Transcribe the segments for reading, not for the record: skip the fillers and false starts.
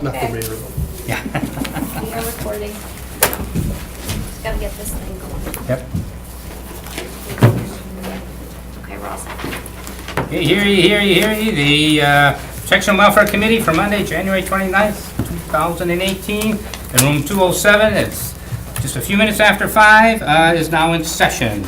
Not the Okay. rear of them. Yeah. We are recording. Just gotta get this thing going. Yep. Okay, we're all set. Okay, hear ye. The Section Welfare Committee for Monday, January 29th, 2018, in room 207. It's just a few minutes after 5, is now in session.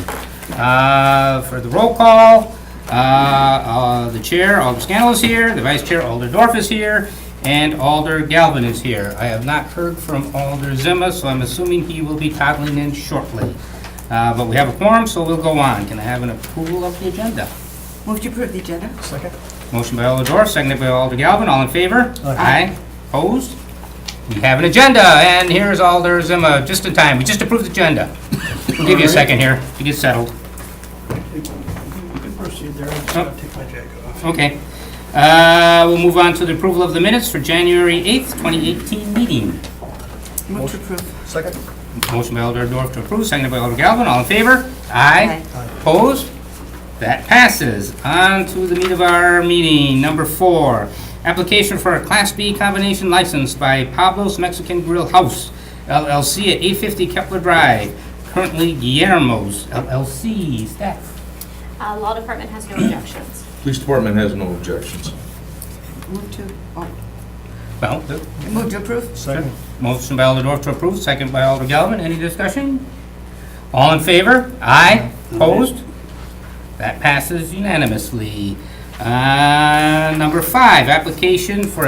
For the roll call, the chair, Alder Scannell is here, the vice chair, Alder Dorf is here, and Alder Galvin is here. I have not heard from Alder Zimmer, so I'm assuming he will be toddling in shortly. But we have a quorum, so we'll go on. Can I have an approval of the agenda? Move to approve the agenda. Second? Motion by Alder Dorf, seconded by Alder Galvin. All in favor? Aye. Opposed? We have an agenda, and here's Alder Zimmer, just in time. We just approved the agenda. We'll give you a second here to get settled. You can proceed there. I'm just Oh. gonna take my jacket off. Okay. We'll move on to the approval of the minutes for January 8th, 2018 meeting. Move to approve. Second? Motion by Alder Dorf to approve, seconded by Alder Galvin. All in favor? Aye. Aye. Opposed? That passes. On to the meat of our meeting, number 4. Application for a Class B combination license by Pablo's Mexican Grill House, LLC at 850 Kepler Drive. Currently Guillermo's, LLC. Staff. Law Department has no objections. Police Department has no objections. Move to, Well, move to approve. Second? motion by Alder Dorf to approve, second by Alder Galvin. Any discussion? All in favor? Aye. Opposed? That passes unanimously. Number 5, application for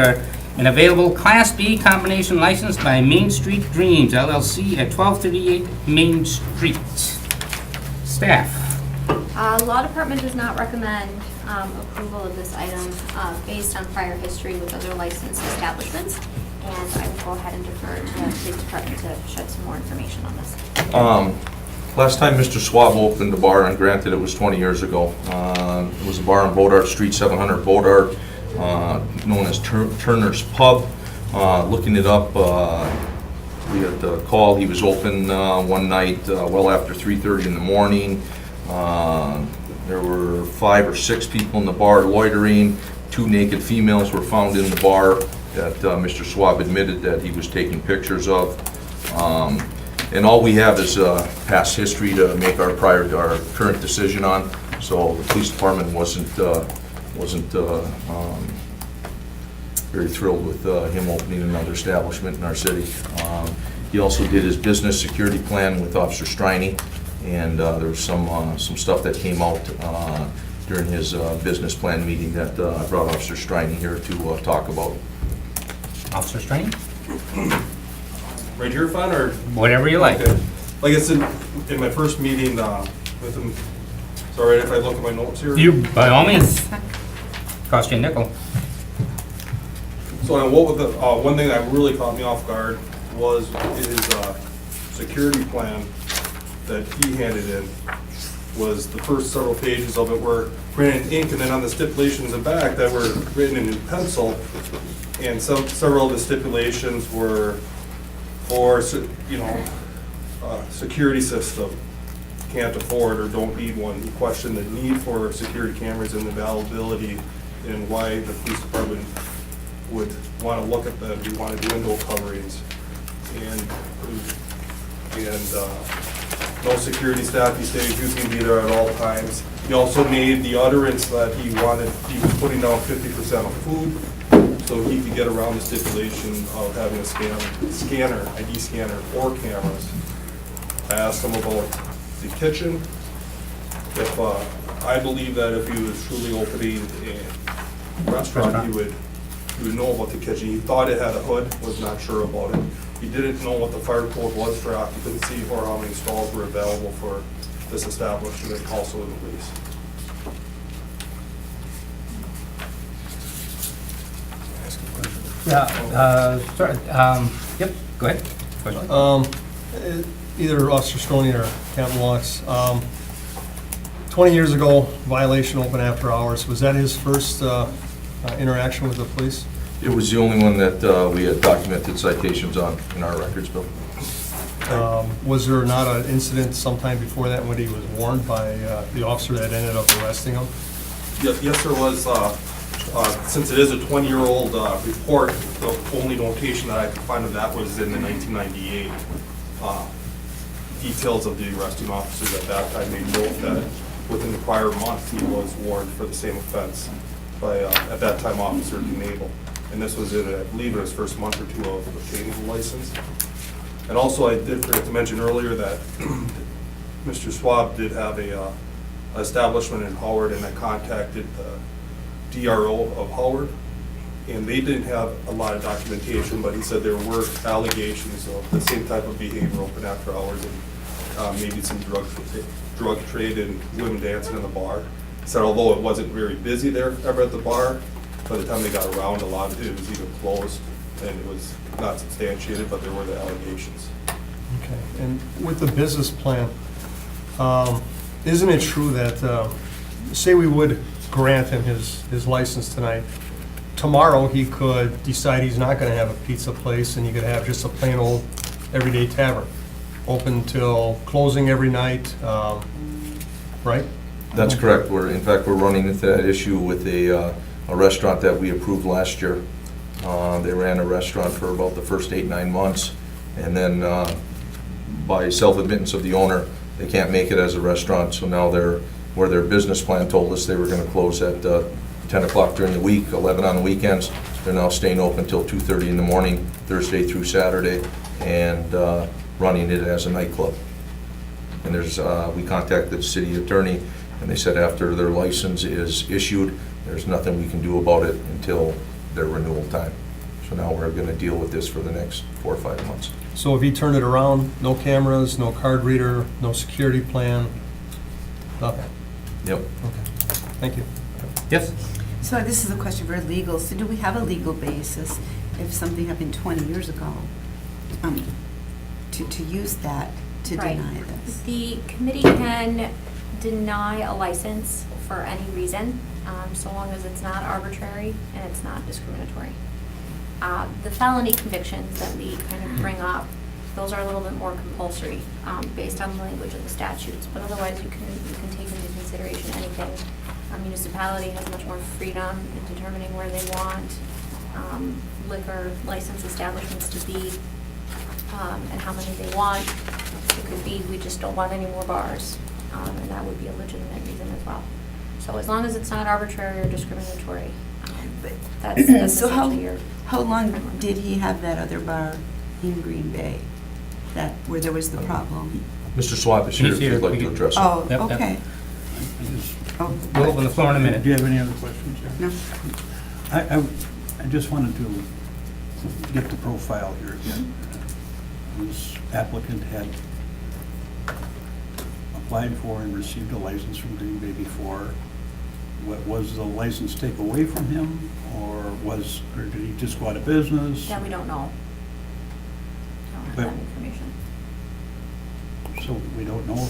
an available Class B combination license by Main Street Dreams LLC at 1238 Main Street. Staff. Law Department does not recommend approval of this item based on prior history with other licensed establishments. And I will go ahead and defer to the Police Department to shed some more information on this. Last time Mr. Schwab opened the bar, and granted it was 20 years ago, it was a bar on Bodart Street, 700 Bodart, known as Turner's Pub. Looking it up, we had the call, he was open one night well after 3:30 in the morning. There were 5 or 6 people in the bar loitering. 2 naked females were found in the bar that Mr. Schwab admitted that he was taking pictures of. And all we have is past history to make our current decision on. So the police department wasn't very thrilled with him opening another establishment in our city. He also did his business security plan with Officer Striney, and there was some stuff that came out during his business plan meeting that I brought Officer Striney here to talk about. Officer Strain? Right here, fun, or? Whatever you like. Okay. Like I said, in my first meeting with him, it's all right if I look at my notes here? You, by all means. Cost you a nickel. So what was the, one thing that really caught me off guard was his security plan that he handed in was the first several pages of it were printed in ink, and then on the stipulations in back that were written in pencil, and several of the stipulations were for, security system, can't afford or don't need one. He questioned the need for security cameras and the availability and why the police department would want to look at them. He wanted window coverings and no security staff. He stated he was going to be there at all times. He also made the utterance that he was putting down 50% of food so he could get around the stipulation of having a scanner, ID scanner, or cameras. I asked him about the kitchen. If I believe that if he was truly opening a restaurant, he would know about the kitchen. He thought it had a hood, was not sure about it. He didn't know what the fire code was for occupancy or how many stalls were available for this establishment, also in the lease. Yeah, sorry, yep, go ahead. Question? Either Officer Stroney or Captain Lux. 20 years ago, violation open after hours. Was that his first interaction with the police? It was the only one that we had documented citations on in our records, Bill. Was there not an incident sometime before that when he was warned by the officer that ended up arresting him? Yes, there was. Since it is a 20-year-old report, the only notation that I could find of that was in the 1998. Details of the arresting officers at that time made note that within the prior month, he was warned for the same offense by, at that time, Officer Knable. And this was in, I believe, in his first month or two of obtaining the license. And also, I did forget to mention earlier that Mr. Schwab did have a establishment in Howard, and I contacted the DRO of Howard, and they didn't have a lot of documentation, but he said there were allegations of the same type of behavior open after hours, and maybe some drug trade and women dancing in the bar. He said although it wasn't very busy there ever at the bar, by the time they got around, a lot of it was either closed and it was not substantiated, but there were the allegations. Okay, and with the business plan, isn't it true that, say we would grant him his license tonight, tomorrow he could decide he's not gonna have a pizza place and he could have just a plain old everyday tavern, open till closing every night, right? That's correct. In fact, we're running into that issue with a restaurant that we approved last year. They ran a restaurant for about the first 8-9 months, and then by self-admittance of the owner, they can't make it as a restaurant, so now where their business plan told us they were gonna close at 10 o'clock during the week, 11 on the weekends, they're now staying open till 2:30 in the morning, Thursday through Saturday, and running it as a nightclub. And we contacted the city attorney, and they said after their license is issued, there's nothing we can do about it until their renewal time. So now we're gonna deal with this for the next 4 or 5 months. So if he turned it around, no cameras, no card reader, no security plan, nothing? Yep. Okay, thank you. Yes? So this is a question for legal. So do we have a legal basis if something happened 20 years ago to use that to Right. deny this? The committee can deny a license for any reason, so long as it's not arbitrary and it's not discriminatory. The felony convictions that we kind of bring up, those are a little bit more compulsory, based on the language of the statutes, but otherwise you can take into consideration anything. A municipality has much more freedom in determining where they want liquor license establishments to be, and how many they want. It could be, we just don't want any more bars, and that would be a legitimate reason as well. So as long as it's not arbitrary or discriminatory, that's So essentially your. how long did he have that other bar in Green Bay, where there was the problem? Mr. Swab is here He's if here. you'd like We to can- address it. Oh, Yep, yep. okay. Oh, We'll open the floor in a minute. Do you have any other questions? no. I just wanted to get the profile here again. This applicant had applied for and received a license from Green Bay before. Was the license taken away from him, or did he just go out of business? That we don't know. Don't have But- that information. So we don't know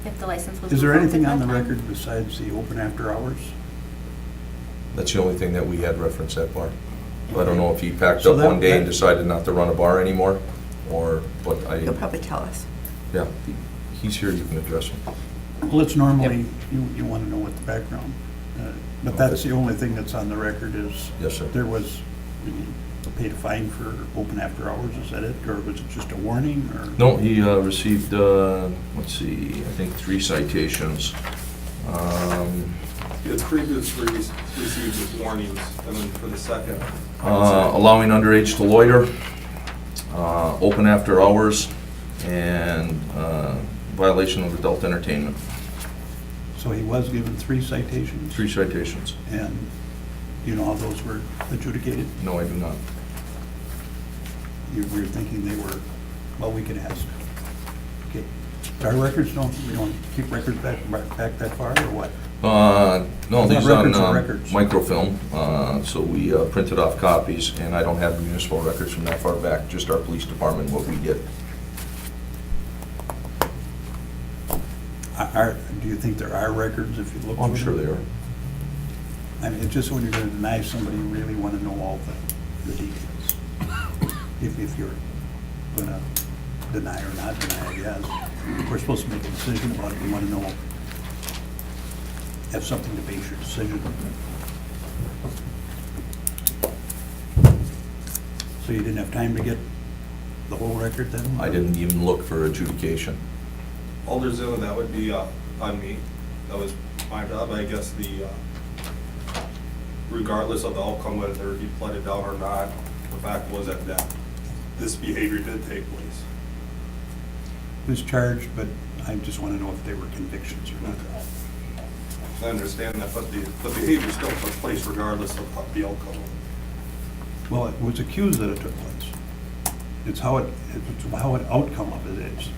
If the license was. Is there revoked anything at on that the time. record besides the open after hours? That's the only thing that we had referenced that bar. I don't know if he packed So up that- one day and that- decided not to run a bar anymore, or, but He'll probably tell us. yeah, he's here, you can address him. Well, it's normally, you want to know what the background, but that's the only thing that's on the record is. Yes, sir. There was, paid a fine for open after hours, is that it? Or was it just a warning, or? No, he received, let's see, I think 3 citations. He had previously received his warnings, and then for the second. Allowing underage to loiter, open after hours, and violation of adult entertainment. So he was given 3 citations? 3 citations. And you know how those were adjudicated? No, I do not. You were thinking they were, well, we can ask. Okay. Our records we don't keep records back that far, or what? No, Is that these records or on records? microfilm, so we printed off copies, and I don't have the municipal records from that far back, just our police department, what we get. Do you think there are records if you look? I'm through sure them? they are. I mean, it's just when you're going to deny somebody, you really want to know all the details. If you're going to deny or not deny, I guess. We're supposed to make a decision about it. We want to know, have something to base your decision on. So you didn't have time to get the whole record then? I didn't even look for adjudication. Alder Zimmerman, that would be on me. That was my job. I guess regardless of the outcome, whether he pled it down or not, the fact was that this behavior did take place. He was charged, but I just want to know if they were convictions or not. I understand that, but the behavior still took place regardless of the outcome. Well, it was accused that it took place. It's how an outcome of it is.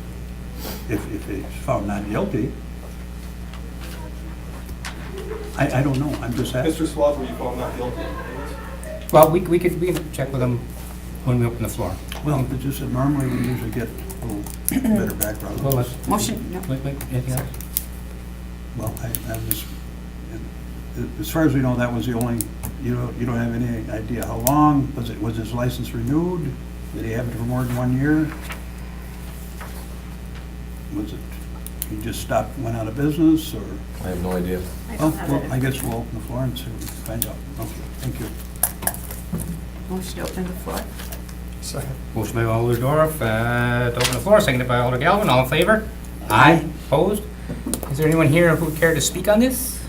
If it's found not guilty, I don't know, I'm just asking. Mr. Swab, were you found not guilty? Well, we can check with them when we open the floor. Well, it's just that normally we usually get a little better background. Well, let's, Motion, no. wait, anything else? Well, I'm just, as far as we know, that was the only, you don't have any idea how long, was his license renewed? Did he have it for more than 1 year? Was it, he just stopped, went out of business, or? I have no idea. I Oh, don't have well, it. I guess we'll open the floor and see what we can find out. Okay, thank you. Motion to open the floor. Second. Motion by Alder Dorf, to open the floor, seconded by Alder Galvin, all in favor? Aye. Opposed? Is there anyone here who would care to speak on this?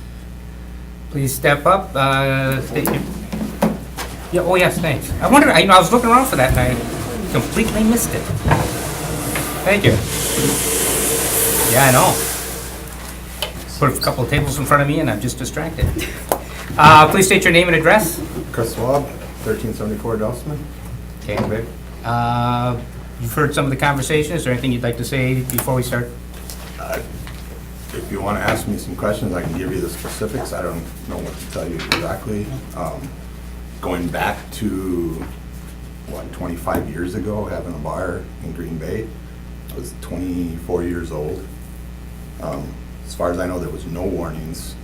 Please step up, state your... Yeah, oh yes, thanks. I wonder, I was looking around for that and I completely missed it. Thank you. Yeah, I know. Put a couple of tables in front of me and I'm just distracted. Please state your name and address. Chris Swab, 1374 Dossman. Okay. You've heard some of the conversation. Is there anything you'd like to say before we start? If you want to ask me some questions, I can give you the specifics. I don't know what to tell you exactly. Going back to, 25 years ago, having a bar in Green Bay. I was 24 years old. As far as I know, there was no warnings.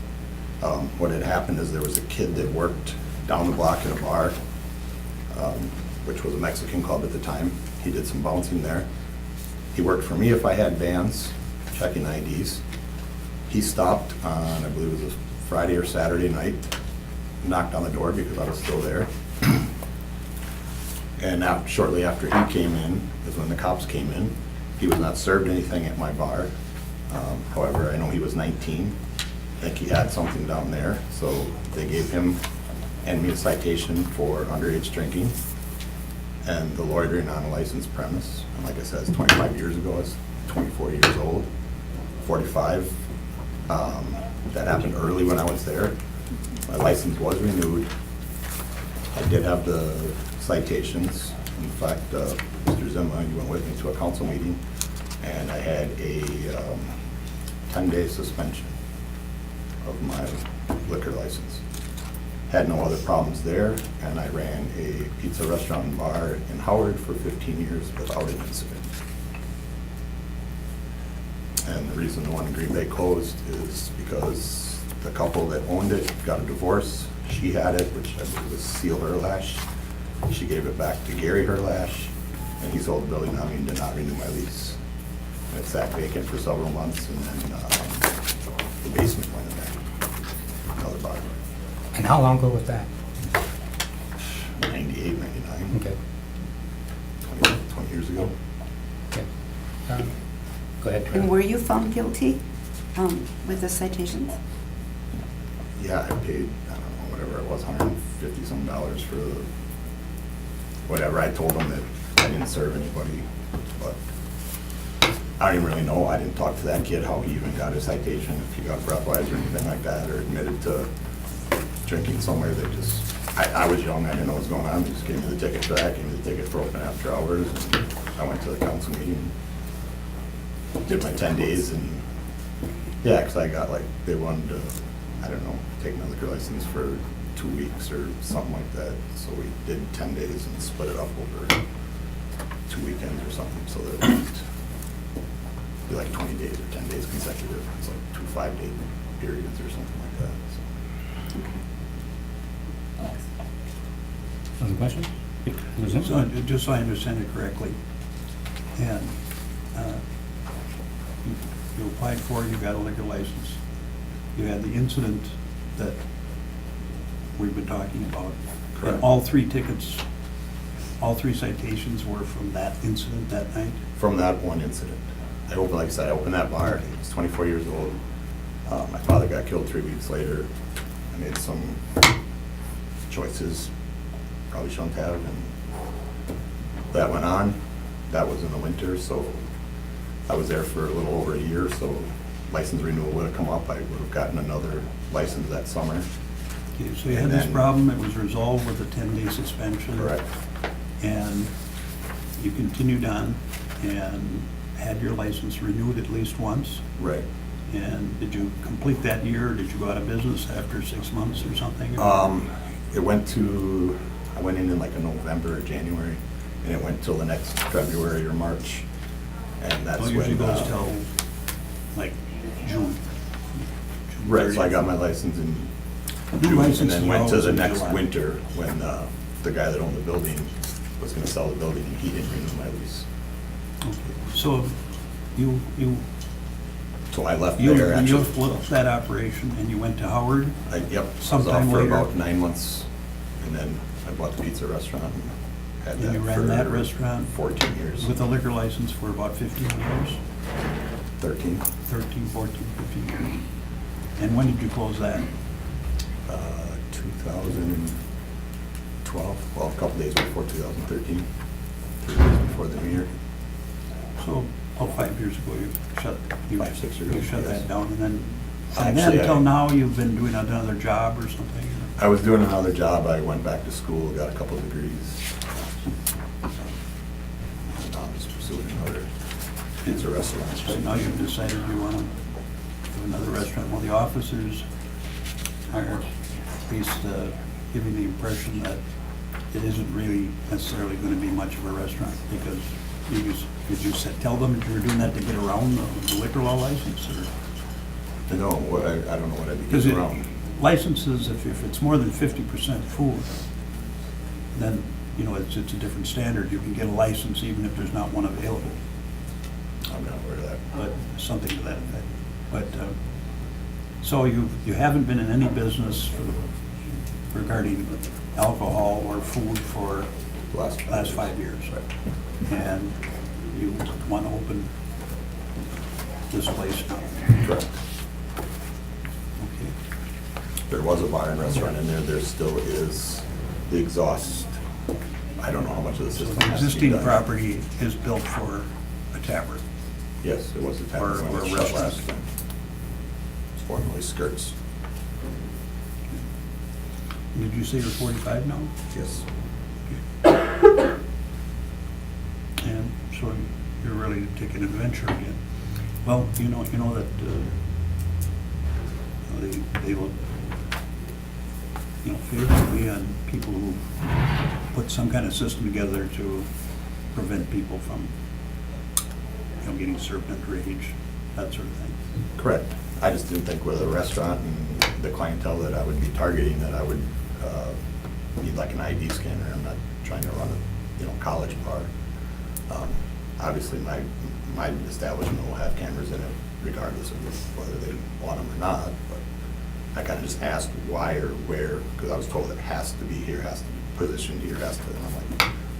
What had happened is there was a kid that worked down the block at a bar, which was a Mexican club at the time. He did some bouncing there. He worked for me if I had vans, checking IDs. He stopped on, I believe it was a Friday or Saturday night, knocked on the door because I was still there. And now, shortly after he came in is when the cops came in. He was not served anything at my bar. However, I know he was 19. I think he had something down there, so they gave him and me a citation for underage drinking and the loitering on a licensed premise. And like I said, it's 25 years ago. I was 24 years old, 45. That happened early when I was there. My license was renewed. I did have the citations. In fact, Mr. Zimma, you went with me to a council meeting, and I had a 10-day suspension of my liquor license. Had no other problems there, and I ran a pizza restaurant and bar in Howard for 15 years without an incident. And the reason the one in Green Bay closed is because the couple that owned it got a divorce. She had it, which I believe was Seal Herlash. She gave it back to Gary Herlash, and he sold the building on me and did not renew my lease. And it sat vacant for several months, and then the basement went in there, another bar. And how long ago was that? 98, 99, Okay. 20 years ago. Okay. Go ahead. And were you found guilty with the citations? Yeah, I paid, I don't know, whatever it was, $150 some for whatever. I told them that I didn't serve anybody, but I don't even really know. I didn't talk to that kid how he even got his citation, if he got breathalyzed or anything like that, or admitted to drinking somewhere. They just, I was young, I didn't know what was going on. They just gave me the ticket for that, gave me the ticket for open after hours, and I went to the council meeting, did my 10 days, and yeah, because I got like, they wanted to, I don't know, take my liquor license for 2 weeks or something like that. So we did 10 days and split it up over 2 weekends or something, so that it would be like 20 days or 10 days consecutive. It's like 2 5-day periods or something like that. So. Other questions? So, just so I understand it correctly, and you applied for it, you got a liquor license. You had the incident that we've been talking about. Correct. And all 3 tickets, all 3 citations were from that incident that night? From that one incident. Like I said, I opened that bar, I was 24 years old. My father got killed 3 weeks later. I made some choices probably shouldn't have, and that went on. That was in the winter, so I was there for a little over a year, so license renewal would have come up. I would have gotten another license that summer. Okay, so you had And this then- problem, it was resolved with a 10-day suspension? Correct. And you continued on and had your license renewed at least once? Right. And did you complete that year, or did you go out of business after 6 months or something? It went to, I went in like a November or January, and it went till the next February or March. And that's So when. it usually goes till like June. Right, so I got my license in New June, license and then is went to always the in next July. winter when the guy that owned the building was gonna sell the building, and he didn't renew my lease. Okay. So you So I left there, actually. left that operation and you went to Howard? Yep, I was Sometime off for later. about 9 months, and then I bought the pizza restaurant and had that And you ran that for restaurant 14 years. with a liquor license for about 15 years? 13. 13, 14, 15 years. And when did you close that? 2012, well, a couple days before 2013, 3 days before the new year. So, 5 years ago, you shut, 5, 6 years you ago, shut yes. that down, and then, Actually, until I- now, you've been doing another job or something? I was doing another job, I went back to school, got a couple of degrees. And now I'm just pursuing another pizza restaurant. So now you've decided you want to do another restaurant. Well, the officers are at least giving the impression that it isn't really necessarily going to be much of a restaurant, because did you tell them that you were doing that to get around the liquor law license, or? No, I don't know what I'd be Because getting around. licenses, if it's more than 50% food, then, you know, it's a different standard. You can get a license even if there's not one available, I'm not aware of that. but something to that effect. But, so you haven't been in any business regarding alcohol or food for Last last 5 years? And you want to open this place now? Correct. Okay. There was a bar and restaurant in there, there still is the exhaust. I don't know how much of the So system the has to be existing done. property is built for a tavern? Yes, it was a tavern Or when it a shut restaurant. last time. It's formerly Skirts. Did you say you're 45 now? Yes. And so you're ready to take an adventure again. Well, you know that they look, favorably on people who put some kind of system together to prevent people from, getting served underage, that sort of thing. Correct. I just didn't think with a restaurant and the clientele that I would be targeting, that I would need like an ID scanner. I'm not trying to run a, college bar. Obviously, my establishment will have cameras in it regardless of whether they want them or not, but I kind of just asked why or where, because I was told it has to be here, has to be positioned here, has to, and I'm like,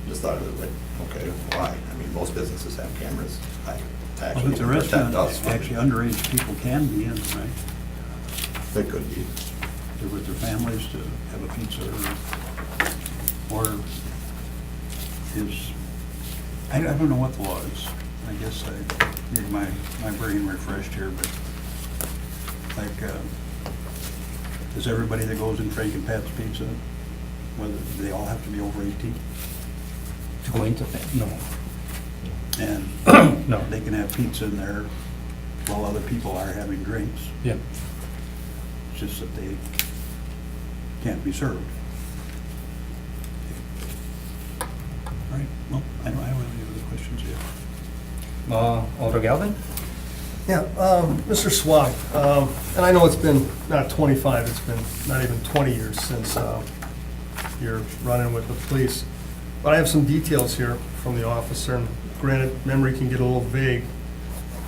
just thought it was like, okay, why? I mean, most businesses have cameras. To Well, actually if it's a protect restaurant, us from- actually underage people can be in, right? They could be. They're with their families to have a pizza, or is, I don't know what the law is. I guess I need my brain refreshed here, but like, does everybody that goes in Frank and Pat's Pizza, whether they all have to be over 18? To go into that? No. And No. they can have pizza in there while other people are having drinks? Yeah. It's just that they can't be served. All right, well, I don't have any other questions yet. Alder Galvin? Yeah, Mr. Swab, and I know it's been not 25, it's been not even 20 years since you're running with the police, but I have some details here from the officer, and granted, memory can get a little vague.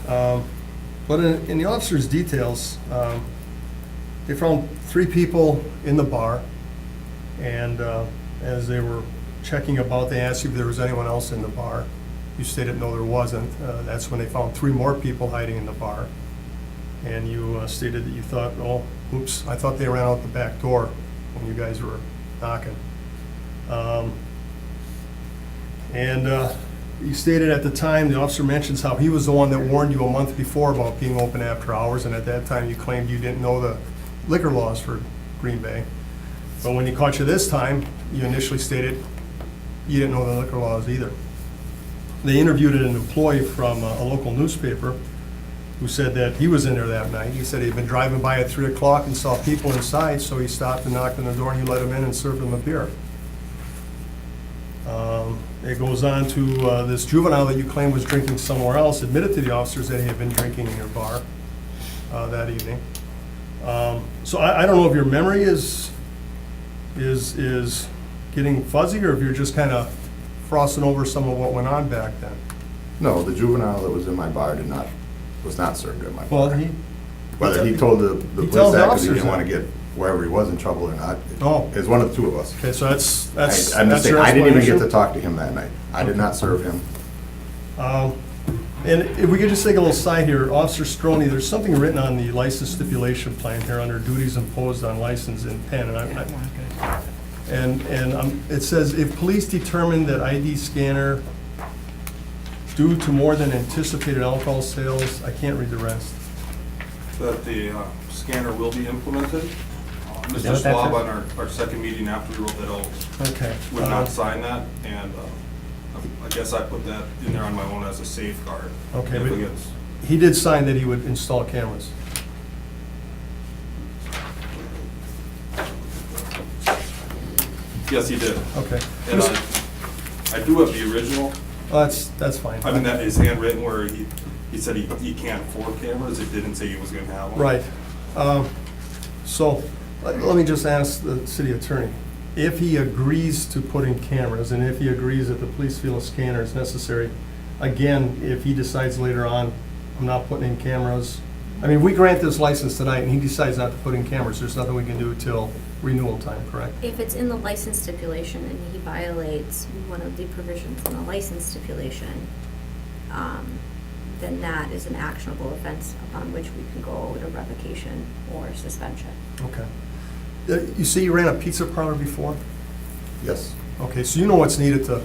But in the officer's details, they found 3 people in the bar And as they were checking about, they asked you if there was anyone else in the bar. You stated no, there wasn't. That's when they found 3 more people hiding in the bar. And you stated that you thought, oh, oops, I thought they ran out the back door when you guys were knocking. You stated at the time, the officer mentions how he was the one that warned you a month before about being open after hours, and at that time you claimed you didn't know the liquor laws for Green Bay. But when he caught you this time, you initially stated you didn't know the liquor laws either. They interviewed an employee from a local newspaper who said that he was in there that night. He said he'd been driving by at 3 o'clock and saw people inside, so he stopped and knocked on the door and you let him in and served him a beer. It goes on to this juvenile that you claim was drinking somewhere else, admitted to the officers that he had been drinking in your bar that evening. So I don't know if your memory is getting fuzzy or if you're just kind of frosting over some of what went on back then. No, the juvenile that was in my bar was not served at my Well, bar. Whether he told the police tells the that because he officers didn't want to that. get wherever he was in trouble or not, Oh. it's one of the 2 of us. Okay, so I'm that's just your saying, I didn't even get to explanation? talk to him that night. I did not serve him. And if we could just take a little side here, Officer Stroney, there's something written on the license stipulation plan here under duties imposed on license in pen, and it says, if police determine that ID scanner due to more than anticipated alcohol sales, I can't read the rest. That the scanner will be implemented. Is Mr. that what that Schwab, says? on our second meeting after we wrote that out, Okay. would not sign that, and I guess I put that in there on my own as a safeguard. Okay, If but- it gets- He did sign that he would install cameras. Yes, he did. Okay. And I do have the original. Oh, that's fine. I mean, that is handwritten where he said he can't afford cameras. It didn't say he was gonna have one. Right. So, let me just ask the city attorney, if he agrees to put in cameras, and if he agrees that the police feel a scanner is necessary, again, if he decides later on, I'm not putting in cameras, I mean, we grant this license tonight, and he decides not to put in cameras, there's nothing we can do till renewal time, correct? If it's in the license stipulation and he violates one of the provisions in the license stipulation, then that is an actionable offense upon which we can go to revocation or suspension. Okay. You say you ran a pizza parlor before? Yes, Okay, so you know what's needed to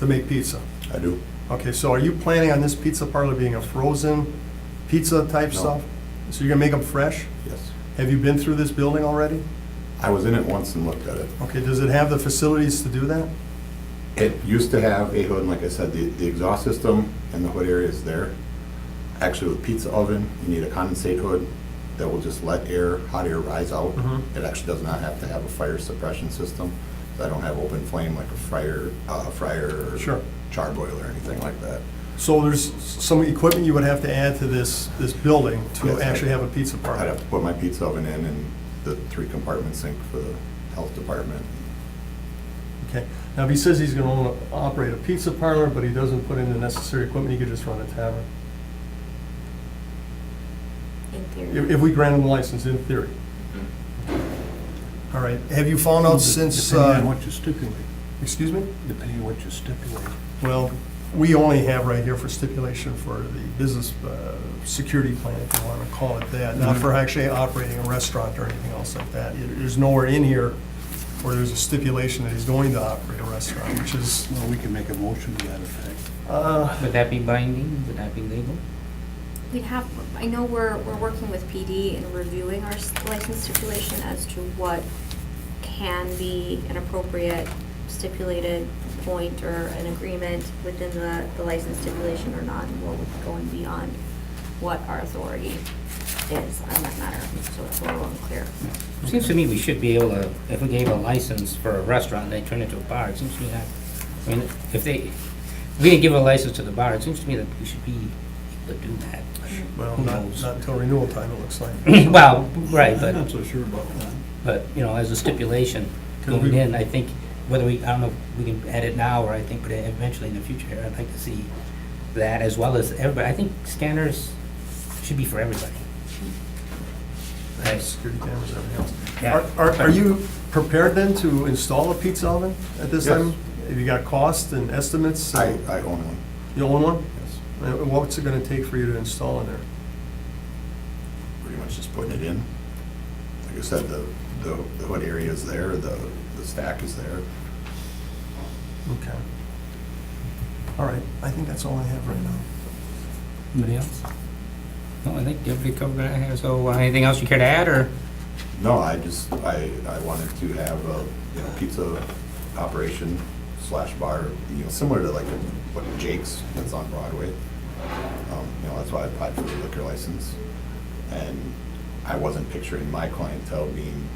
make pizza? I do. Okay, so are you planning on this pizza parlor being a frozen pizza type No. stuff? So you're gonna make them fresh? Yes. Have you been through this building already? I was in it once and looked at it. Okay, does it have the facilities to do that? It used to have a hood, and like I said, the exhaust system and the hood area is there. Actually, with pizza oven, you need a condensate hood that will just let hot air rise out. Mhm. It actually does not have to have a fire suppression system. I don't have open flame like a fryer or Sure. charboil or anything like that. So there's some equipment you would have to add to this building to Yes, actually have a pizza I'd parlor? have to put my pizza oven in and the 3-compartment sink for the health department. Okay. Now, if he says he's gonna operate a pizza parlor, but he doesn't put in the necessary equipment, he could just run a tavern. In theory. If we grant him the license, in theory. All right, have you found out since, Depending on what you stipulate, excuse me? depending on what you stipulate. Well, we only have right here for stipulation for the business security plan, if you want to call it that, not for actually operating a restaurant or anything else like that. There's nowhere in here where there's a stipulation that he's going to operate a restaurant, which is, Well, we can make a motion to that effect. Would that be binding? Would that be legal? We'd have, I know we're working with PD and reviewing our license stipulation as to what can be an appropriate stipulated point or an agreement within the license stipulation or not, and what would be going beyond what our authority is on that matter, so it's a little unclear. Seems to me we should be able to, if we gave a license for a restaurant and they turn it into a bar, it seems to me that, I mean, if we didn't give a license to the bar, it seems to me that we should be able to do that. well, Who not knows? until renewal time, it looks like. Well, right, I'm not but, so sure about that. as a stipulation Could going we- in, I think, I don't know if we can add it now, or I think, but eventually in the future, I'd like to see that as well as everybody. I think scanners should be for everybody. Right. security cameras and everything else. Yeah. Are you prepared then to install a pizza oven at this Yes. time? Have you got costs and estimates? I own one. You own one? Yes. And what's it gonna take for you to install in there? Pretty much just putting it in. Like I said, the hood area is there, the stack is there. Okay. All right, I think that's all I have right now. Anybody else? No, I think everybody covered that here. So anything else you care to add, or? No, I wanted to have a, pizza operation / bar, similar to like what Jake's that's on Broadway. That's why I applied for the liquor license. And I wasn't picturing my clientele being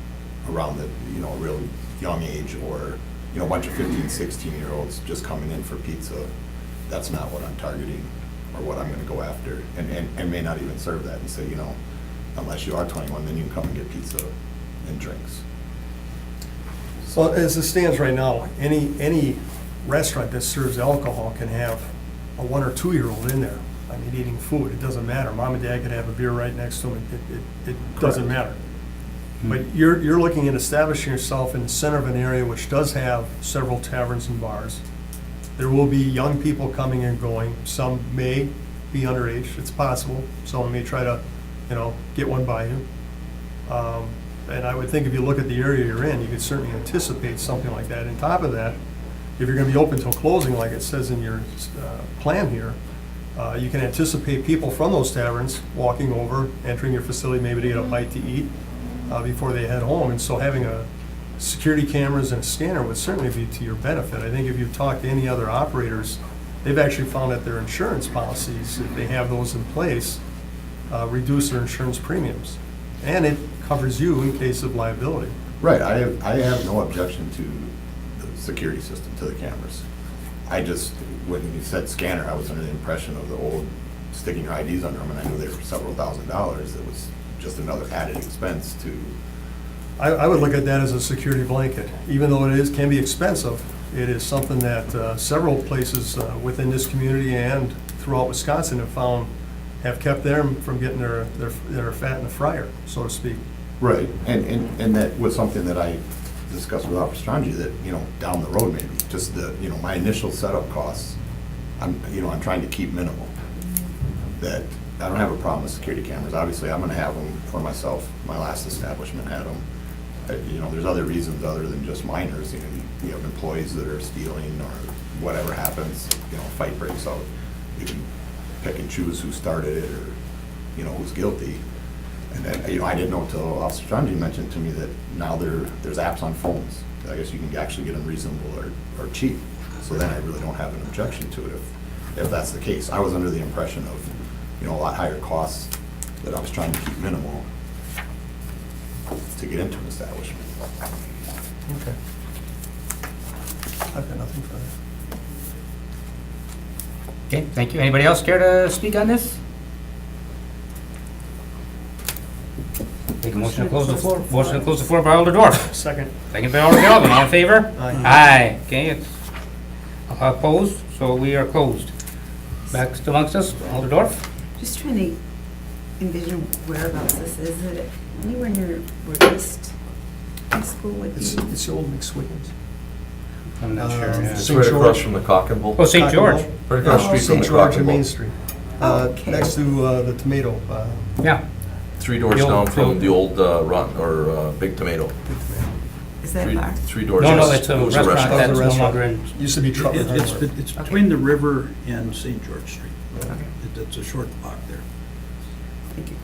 around the, a real young age or, a bunch of 15, 16-year-olds just coming in for pizza. That's not what I'm targeting or what I'm gonna go after. And may not even serve that and say, unless you are 21, then you can come and get pizza and drinks. So as it stands right now, any restaurant that serves alcohol can have a 1 or 2-year-old in there. I mean, eating food, it doesn't matter. Mom and dad could have a beer right next to them. It doesn't matter. But you're looking at establishing yourself in the center of an area which does have several taverns and bars. There will be young people coming and going. Some may be underage. It's possible. Someone may try to, get one by you. And I would think if you look at the area you're in, you could certainly anticipate something like that. On top of that, if you're going to be open till closing, like it says in your plan here, you can anticipate people from those taverns walking over, entering your facility maybe to get a bite to eat before they head home. And so having a security cameras and a scanner would certainly be to your benefit. I think if you've talked to any other operators, they've actually found that their insurance policies, if they have those in place, reduce their insurance premiums. And it covers you in case of liability. Right, I have no objection to the security system, to the cameras. I just, when you said scanner, I was under the impression of the old sticking your IDs under them, and I knew they were several $1,000s. It was just another added expense to. I would look at that as a security blanket. Even though it can be expensive, it is something that several places within this community and throughout Wisconsin have kept them from getting their fat in the fryer, so to speak. Right, and that was something that I discussed with Officer Strange, that, down the road maybe, just the, my initial setup costs, I'm trying to keep minimal. That I don't have a problem with security cameras. Obviously, I'm gonna have them for myself. My last establishment had them. There's other reasons other than just minors. You have employees that are stealing or whatever happens, fight breaks out. You can pick and choose who started it or, who's guilty. And then, I didn't know until Officer Strange mentioned to me that now there's apps on phones. I guess you can actually get them reasonable or cheap. So then I really don't have an objection to it if that's the case. I was under the impression of, a lot higher costs that I was trying to keep minimal to get into an establishment. Okay. I've got nothing further. Okay, thank you. Anybody else care to speak on this? Make a motion to close the floor. Motion to close the floor by Alder Dorf. Second. Second by Alder Galvin. All in favor? Aye. Aye. Okay, it's opposed, so we are closed. Back amongst us, Alder Dorf. Just trying to envision whereabouts this is. Is it anywhere near where East High School would be? It's the old McSwiggins. I'm not sure. yeah. It's St. right across George. from the Cock and Bull. Oh, St. George. Right across the street from St. the George Cock and and Bull. Main Street. Okay. Next to the tomato. Yeah. 3 doors The old down from food. the old Big Tomato. Is that a bar? 3 doors. No, yes. it's a It was restaurant That was a that's no restaurant. longer in. Used to be Truckman Hardware. It's between the river and St. George Street. It's a short walk there. Thank you.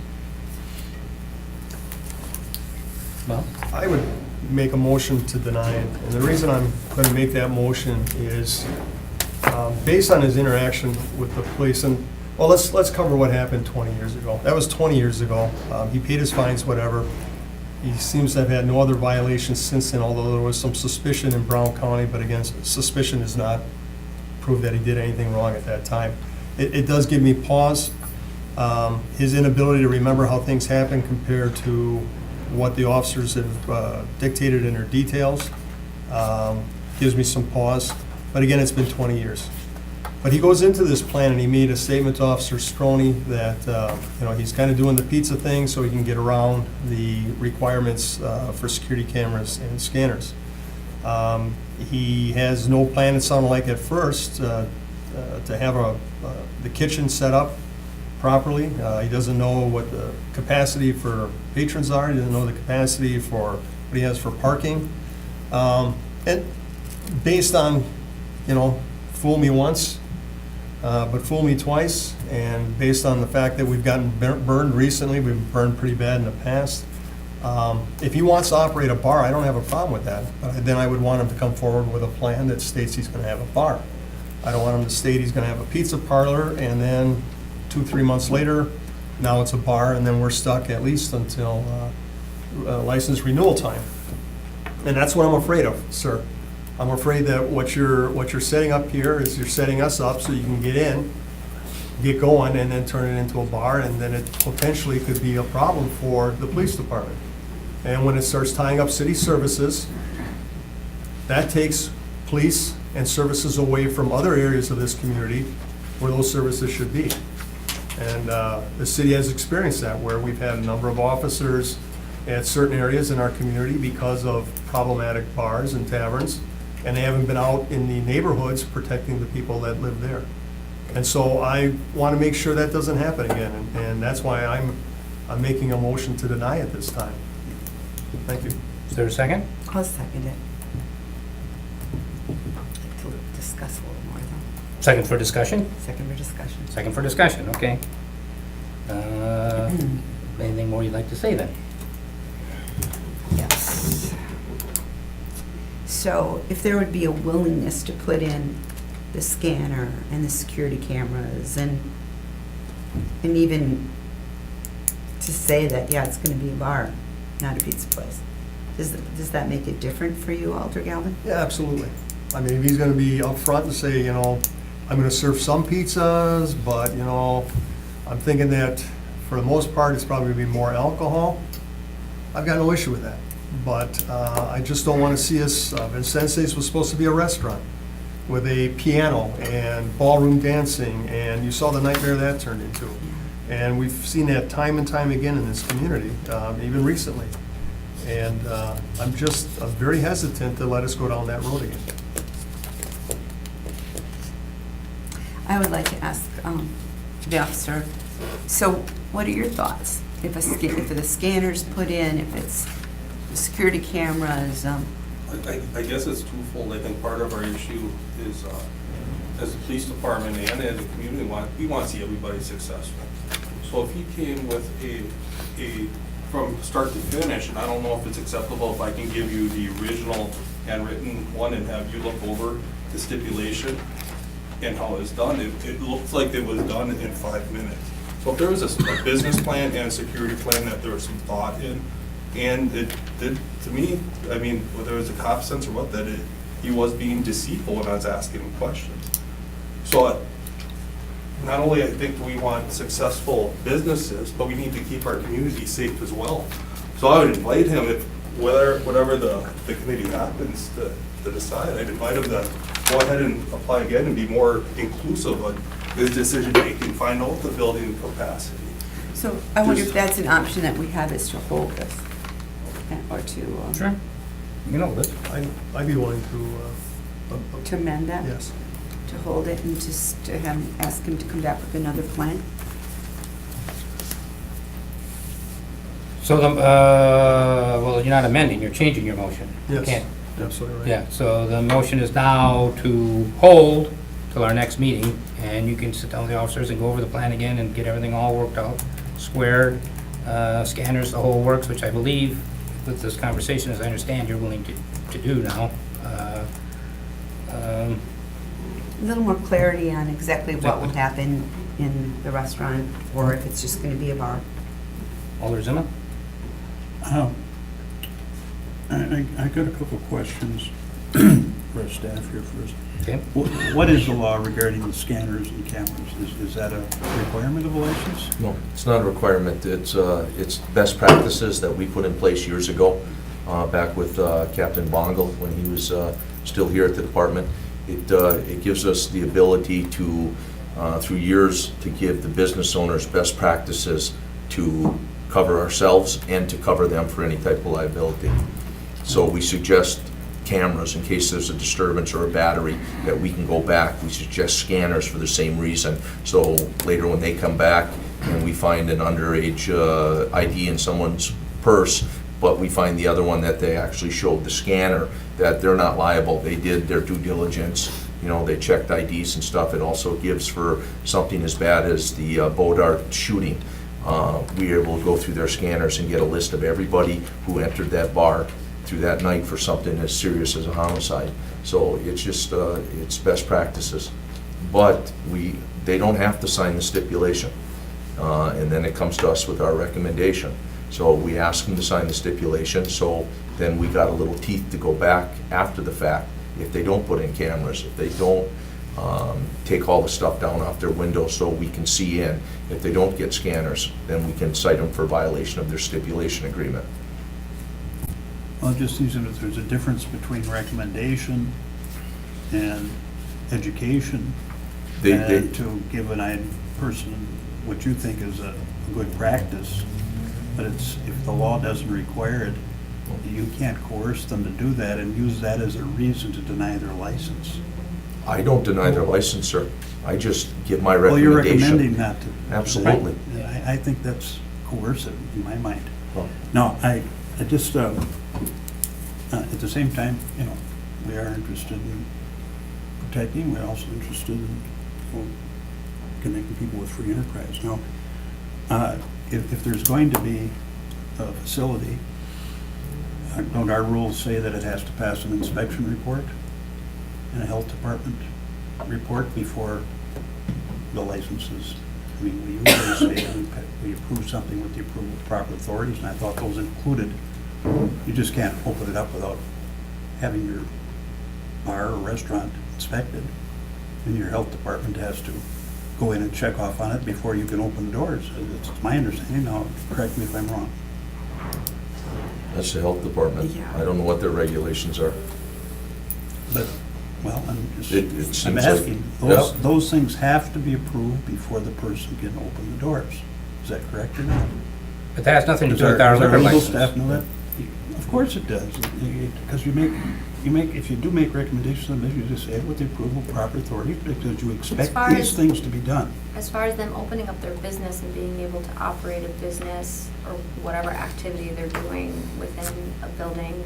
Well, I would make a motion to deny it. And the reason I'm going to make that motion is based on his interaction with the police. And, well, let's cover what happened 20 years ago. That was 20 years ago. He paid his fines, whatever. He seems to have had no other violations since then, although there was some suspicion in Brown County. But again, suspicion does not prove that he did anything wrong at that time. It does give me pause. His inability to remember how things happened compared to what the officers have dictated in their details gives me some pause. But again, it's been 20 years. But he goes into this plan and he made a statement to Officer Stroney that, he's kind of doing the pizza thing so he can get around the requirements for security cameras and scanners. He has no plan, it sounded like at first, to have the kitchen set up properly. He doesn't know what the capacity for patrons are, he doesn't know the capacity for what he has for parking. And based on, fool me once, but fool me twice, and based on the fact that we've gotten burned recently, we've been burned pretty bad in the past. If he wants to operate a bar, I don't have a problem with that, but then I would want him to come forward with a plan that states he's gonna have a bar. I don't want him to state he's gonna have a pizza parlor, and then 2-3 months later, now it's a bar, and then we're stuck at least until license renewal time. And that's what I'm afraid of, sir. I'm afraid that what you're setting up here is you're setting us up so you can get in, get going, and then turn it into a bar, and then it potentially could be a problem for the police department. And when it starts tying up city services, that takes police and services away from other areas of this community where those services should be. And the city has experienced that, where we've had a number of officers at certain areas in our community because of problematic bars and taverns, and they haven't been out in the neighborhoods protecting the people that live there. And so I want to make sure that doesn't happen again, and that's why I'm making a motion to deny it this time. Thank you. Is there a second? I'll second it. I'd like to discuss a little more though. Second for discussion? Second for discussion. Second for discussion, okay. Anything more you'd like to say then? Yes. So if there would be a willingness to put in the scanner and the security cameras and even to say that, yeah, it's gonna be a bar, not a pizza place. Does that make it different for you, Alder Galvin? Yeah, absolutely. I mean, if he's gonna be upfront and say, I'm gonna serve some pizzas, but, I'm thinking that for the most part, it's probably gonna be more alcohol. I've got no issue with that. But I just don't wanna see us, Vincente's was supposed to be a restaurant with a piano and ballroom dancing, and you saw the nightmare that turned into. And we've seen that time and time again in this community, even recently. And I'm very hesitant to let us go down that road again. I would like to ask the officer, so what are your thoughts? If the scanner's put in, if it's the security cameras, I guess it's twofold. I think part of our issue is, as the police department and as a community, we want to see everybody successful. So if he came with a from start to finish, and I don't know if it's acceptable if I can give you the original handwritten one and have you look over the stipulation and how it's done, it looks like it was done in 5 minutes. So if there was a business plan and a security plan that there was some thought in, and it did, to me, I mean, whether it was a cop sense or what, that he was being deceitful when I was asking him questions. So not only I think we want successful businesses, but we need to keep our community safe as well. So I would invite him, if whatever the committee happens to decide, I'd invite him to go ahead and apply again and be more inclusive on his decision-making, find out the building capacity. so I wonder if that's an option that we have, is to hold this, or to... Sure. You know this. I'd be willing To amend that? yes. To hold it and just to ask him to come back with another plan? So well, you're not amending, you're changing your motion. You Yes, can't- absolutely right. Yeah, so the motion is now to hold till our next meeting, and you can sit down with the officers and go over the plan again and get everything all worked out, squared, scanners, the whole works, which I believe with this conversation, as I understand, you're willing to do now. A little more clarity on exactly what will happen in the restaurant, or if it's just gonna be a bar. Alder Zima? I got a couple of questions for our staff here first. Okay. What is the law regarding the scanners and cameras? Is that a requirement of a license? No, it's not a requirement. It's best practices that we put in place years ago, back with Captain Bongle when he was still here at the department. It gives us the ability to, through years, to give the business owners best practices to cover ourselves and to cover them for any type of liability. So we suggest cameras in case there's a disturbance or a battery, that we can go back. We suggest scanners for the same reason. So later when they come back and we find an underage ID in someone's purse, but we find the other one that they actually showed the scanner, that they're not liable. They did their due diligence, you know, they checked IDs and stuff. It also gives for something as bad as the Bodart shooting. We were able to go through their scanners and get a list of everybody who entered that bar through that night for something as serious as a homicide. So it's just, it's best practices. But they don't have to sign the stipulation. And then it comes to us with our recommendation. So we ask them to sign the stipulation, so then we got a little teeth to go back after the fact. If they don't put in cameras, if they don't take all the stuff down off their windows so we can see in, if they don't get scanners, then we can cite them for violation of their stipulation agreement. Well, it just seems that there's a difference between recommendation and education. And to give an person what you think is a good practice, but if the law doesn't require it, you can't coerce them to do that and use that as a reason to deny their license. I don't deny their license, sir. I just give my Well, you're recommendation. recommending not to. Absolutely. I think that's coercive in my mind. Well, No, I just, at the same time, you know, we are interested in protecting, we're also interested in, you know, connecting people with free enterprise. Now, if there's going to be a facility, don't our rules say that it has to pass an inspection report and a health department report before the licenses? I mean, we usually say that we approve something with the approval of proper authorities, and I thought those included, you just can't open it up without having your bar or restaurant inspected, and your health department has to go in and check off on it before you can open the doors. It's my understanding. Now, correct me if I'm wrong. That's the health department. Yeah. I don't know what their regulations are. But, well, It seems I'm like- asking, Yeah. those things have to be approved before the person can open the doors. Is that correct or not? But that has nothing to Does do with our liquor legal license. staff know that? Of course it does, because if you do make recommendations, you just say it with the approval of proper authorities, because you expect far these as- things to be done. As far as them opening up their business and being able to operate a business or whatever activity they're doing within a building,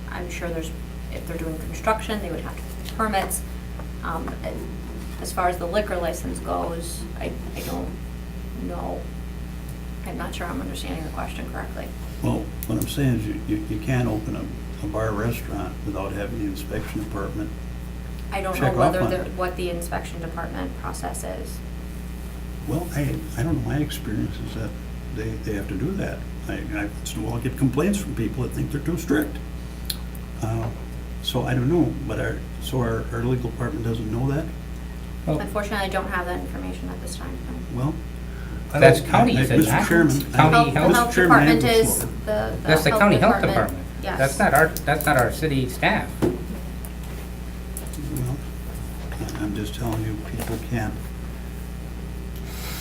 I'm sure if they're doing construction, they would have to get permits. And as far as the liquor license goes, I don't know. I'm not sure I'm understanding the question correctly. Well, what I'm saying is you can't open a bar restaurant without having the inspection department. I don't Check know off whether on it. what the inspection department process is. Well, I don't know, my experience is that they have to do that. I'll get complaints from people that think they're too strict. So I don't know, but our legal department doesn't know that? Well, Unfortunately, I don't have that information at this time. No. Well, That's county, is it Mr. not? Chairman, County The health, health Chairman, I have department the is floor. the that's the county health department. Yes. That's not our city staff. well, I'm just telling you, people can't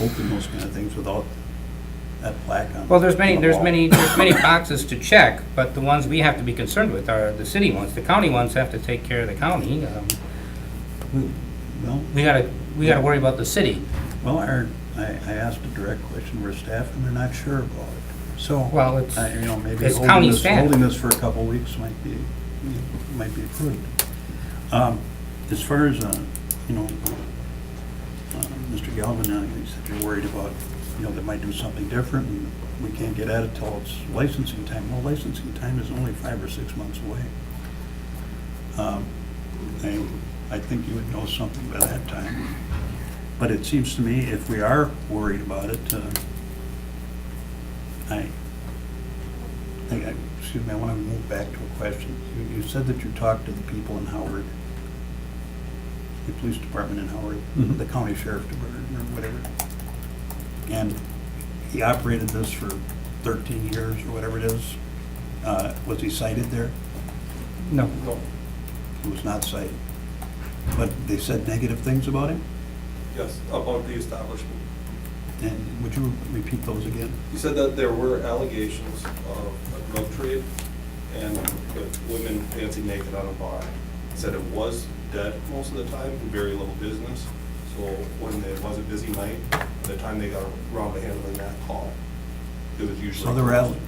open those kind of things without that plaque on. Well, there's on the wall. many boxes to check, but the ones we have to be concerned with are the city ones. The county ones have to take care of the county. Well, We gotta worry about the city. well, I asked a direct question for staff, and they're not sure about it. So, Well, it's- maybe it's county staff. holding this for a couple of weeks might be prudent. As far as, Mr. Galvin, he said you're worried about, they might do something different, and we can't get at it till it's licensing time. Well, licensing time is only 5 or 6 months away. I think you would know something by that time. But it seems to me, if we are worried about it, excuse me, I want to move back to a question. You said that you talked to the people in Howard, the police department in Howard, the county sheriff department, or whatever. And he operated this for 13 years, or whatever it is. Was he cited there? No. He was not cited. But they said negative things about him? Yes, about the establishment. And would you repeat those again? He said that there were allegations of a drug trade and with women dancing naked on a bar. He said it was dead most of the time, very little business. So when it was a busy night, by the time they got around to handling that call, it was usually. So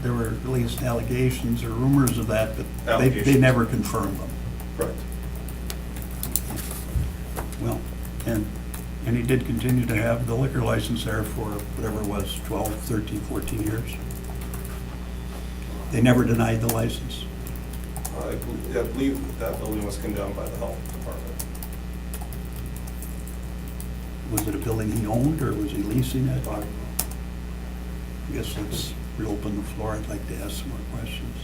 there were at least allegations or rumors of that, but they Allegations. never confirmed them. Correct. Well, and he did continue to have the liquor license there for whatever it was, 12, 13, 14 years. They never denied the license. I believe that building was condemned by the health department. Was it a building he owned, or was he leasing it? I guess let's reopen the floor. I'd like to ask some more questions.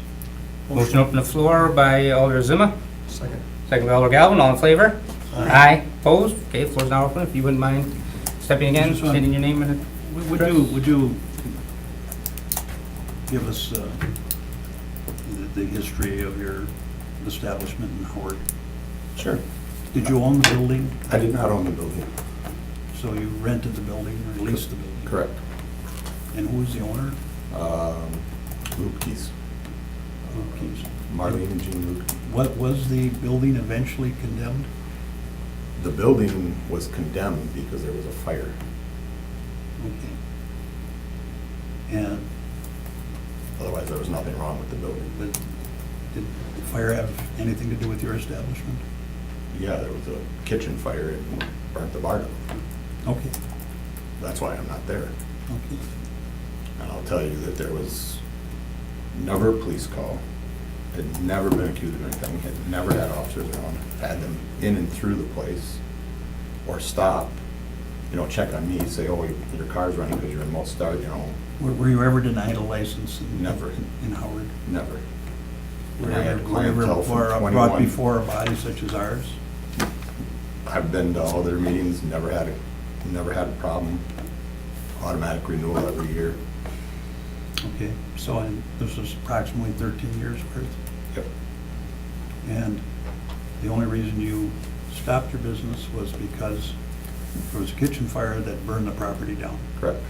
Motion to open the floor by Alder Zima, Second. second by Alder Galvin, all in favor? Aye. Opposed? Okay, floor's now open, if you wouldn't mind stepping again, Just one- stating your name and Would you give us the history of your establishment in Howard? Sure. Did you own the building? I did not own the building. So you rented the building or leased the building? Correct. And who was the owner? Lupke's, Keys. Marlene and Jean Luke. What, was the building eventually condemned? The building was condemned because there was a fire. Okay. And Otherwise, there was nothing wrong with the building. but did the fire have anything to do with your establishment? Yeah, there was a kitchen fire and burnt the bar down. Okay, That's why I'm not there. okay. And I'll tell you that there was never a police call, had never been accused of anything, had never had officers around, had them in and through the place, or stop, check on me, say, oh, your car's running because you're in most start, Were you ever denied a license in? Never. In Howard? never. Were I had you ever clientele from brought 21. before a body such as ours? I've been to all their meetings, never had a problem. Automatic renewal every year. Okay, so this is approximately 13 years worth? Yep. And the only reason you stopped your business was because there was a kitchen fire that burned the property down? Correct.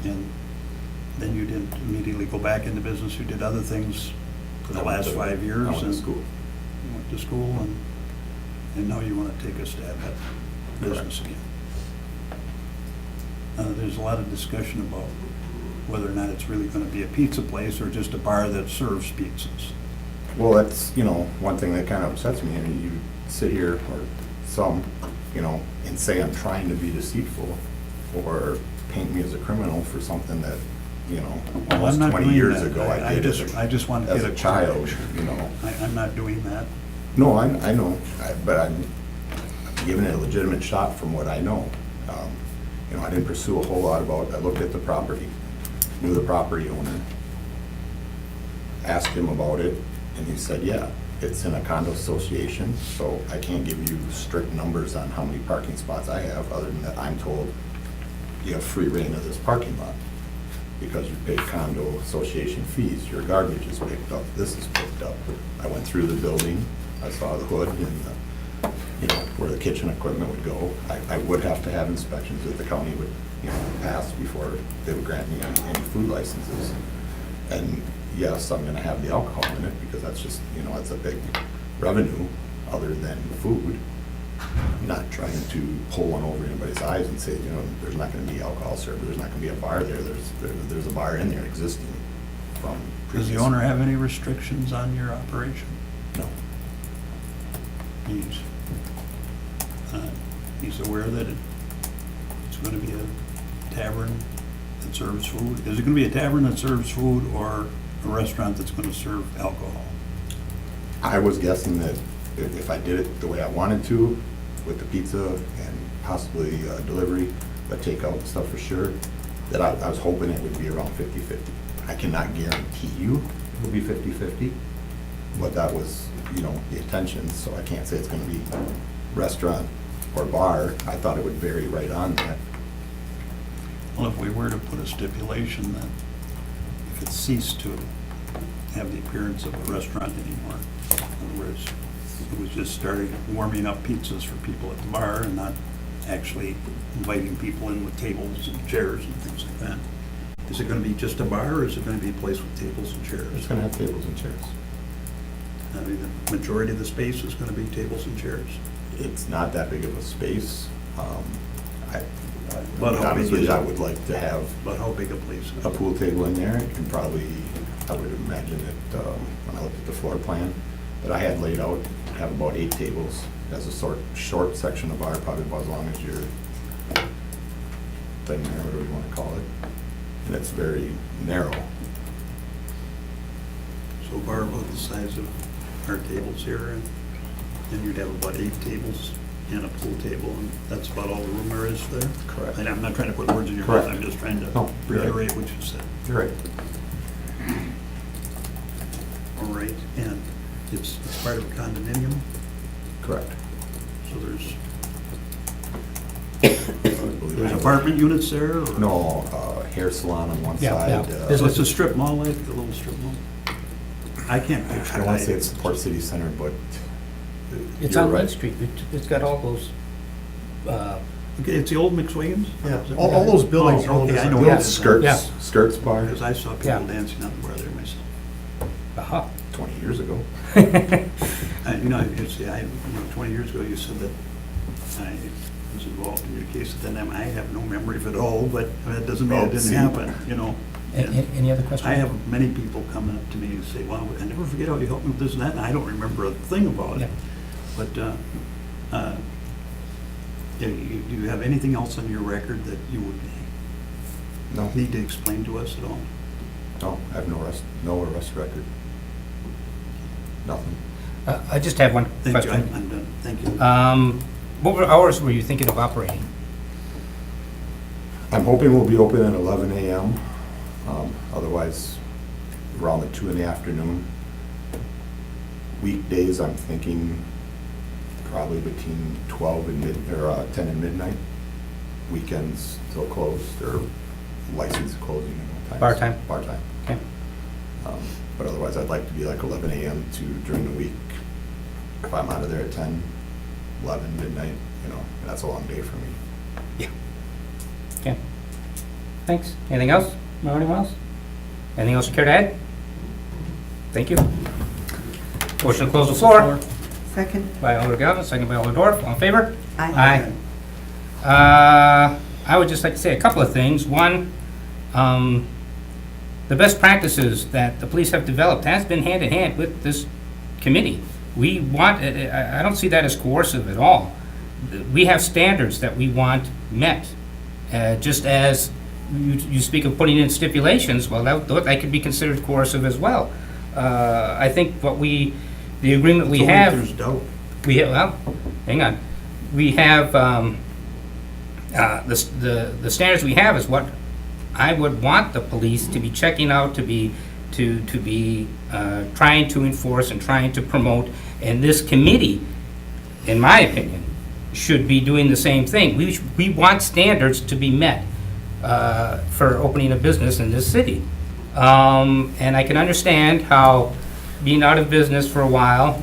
And then you didn't immediately go back into business, you did other things for the last 5 years? I went to and school. You went to school, and now you want to take a stab at business again. There's a lot of discussion about whether or not it's really going to be a pizza place or just a bar that serves pizzas. Well, that's, one thing that kind of upsets me. I mean, you sit here, or some, and say I'm trying to be deceitful, or paint me as a criminal for something that, Well, almost I'm not 20 doing years that. ago I did I just want to as get a child, I'm not doing that. No, I know, but I'm giving it a legitimate shot from what I know. I didn't pursue a whole lot about, I looked at the property, knew the property owner, asked him about it, and he said, yeah, it's in a condo association, so I can't give you strict numbers on how many parking spots I have, other than that I'm told you have free reign of this parking lot because you pay condo association fees, your garbage is picked up, this is picked up. I went through the building, I saw the hood and where the kitchen equipment would go. I would have to have inspections that the county would, pass before they would grant me any food licenses. And yes, I'm gonna have the alcohol in it because that's just, it's a big revenue other than food. I'm not trying to pull one over anybody's eyes and say, there's not gonna be alcohol served, there's not gonna be a bar there, there's a bar in there existing from Does the previous. owner have any restrictions on your operation? No. He's aware that it's going to be a tavern that serves food? Is it going to be a tavern that serves food or a restaurant that's going to serve alcohol? I was guessing that if I did it the way I wanted to, with the pizza and possibly delivery, but takeout and stuff for sure, that I was hoping it would be around 50-50. I cannot guarantee you it will be 50-50, but that was, the intention, so I can't say it's gonna be restaurant or bar. I thought it would vary right on that. Well, if we were to put a stipulation that if it ceased to have the appearance of a restaurant anymore, in other words, it was just starting warming up pizzas for people at the bar and not actually inviting people in with tables and chairs and things like that. Is it gonna be just a bar, or is it gonna be a place with tables and chairs? It's gonna have tables and chairs. I mean, the majority of the space is gonna be tables and chairs. It's not that big of a space. But how big is Honestly, I it? would like to have But how big a place is a it? pool table in there, and probably, I would imagine that, when I looked at the floor plan that I had laid out, have about 8 tables as a short section of bar, probably about as long as your thing there, whatever you wanna call it. And it's very narrow. So a bar about the size of our tables here, and you'd have about 8 tables and a pool table, and that's about all the room there is there? Correct. And I'm not trying to put words in your mouth, Correct. I'm just trying to No, you're right. reiterate what you said. You're right. All right, and it's part of a condominium, Correct. so there's I believe I have- apartment units there? or- No, hair salon on one Yeah, side. yeah. So it's a strip mall, like a little strip mall? I can't picture I it. don't wanna say it's the Port City Center, but It's you're on Main right. Street. It's got all those, Okay, it's the old McSwiggan's? Yeah, all those buildings are all Okay, I know The what old it is. skirts, skirts bar, Because I saw Yeah. people dancing on the bar there myself. aha. 20 years ago. You know, it's, I, 20 years ago, you said that I was involved in your case at that time. I have no memory of it all, but that doesn't mean it Oh, didn't see. happen, you know. Any other questions? I have many people come up to me and say, wow, I never forget how you helped me with this and that, and I don't remember a thing about Yeah. it. But, do you have anything else on your record that you would No, need to explain to us at all? no, I have no arrest record. Nothing. I just have one Thank you, question. I'm done, thank you. What hours were you thinking of operating? I'm hoping we'll be open at 11 a.m. Otherwise, around the 2 in the afternoon. Weekdays, I'm thinking probably between 12 and 10 and midnight. Weekends till closed, or license closing. Bar time? Bar time. Okay. But otherwise, I'd like to be like 11 a.m. to during the week. If I'm out of there at 10, 11, midnight, and that's a long day for me. Okay. Thanks. Anything else? Anyone else? Anything else you care to add? Thank you. Motion to close the floor. Second? By Alder Galvin, second by Alder Dorf. All in favor? Aye. I would just like to say a couple of things. One, the best practices that the police have developed has been hand in hand with this committee. We want, I don't see that as coercive at all. We have standards that we want met. Just as you speak of putting in stipulations, well, that could be considered coercive as well. I think the agreement we It's only if have. There's doubt. Well, hang on. We have, the standards we have is what I would want the police to be checking out, to be trying to enforce and trying to promote. And this committee, in my opinion, should be doing the same thing. We want standards to be met for opening a business in this city. And I can understand how being out of business for a while,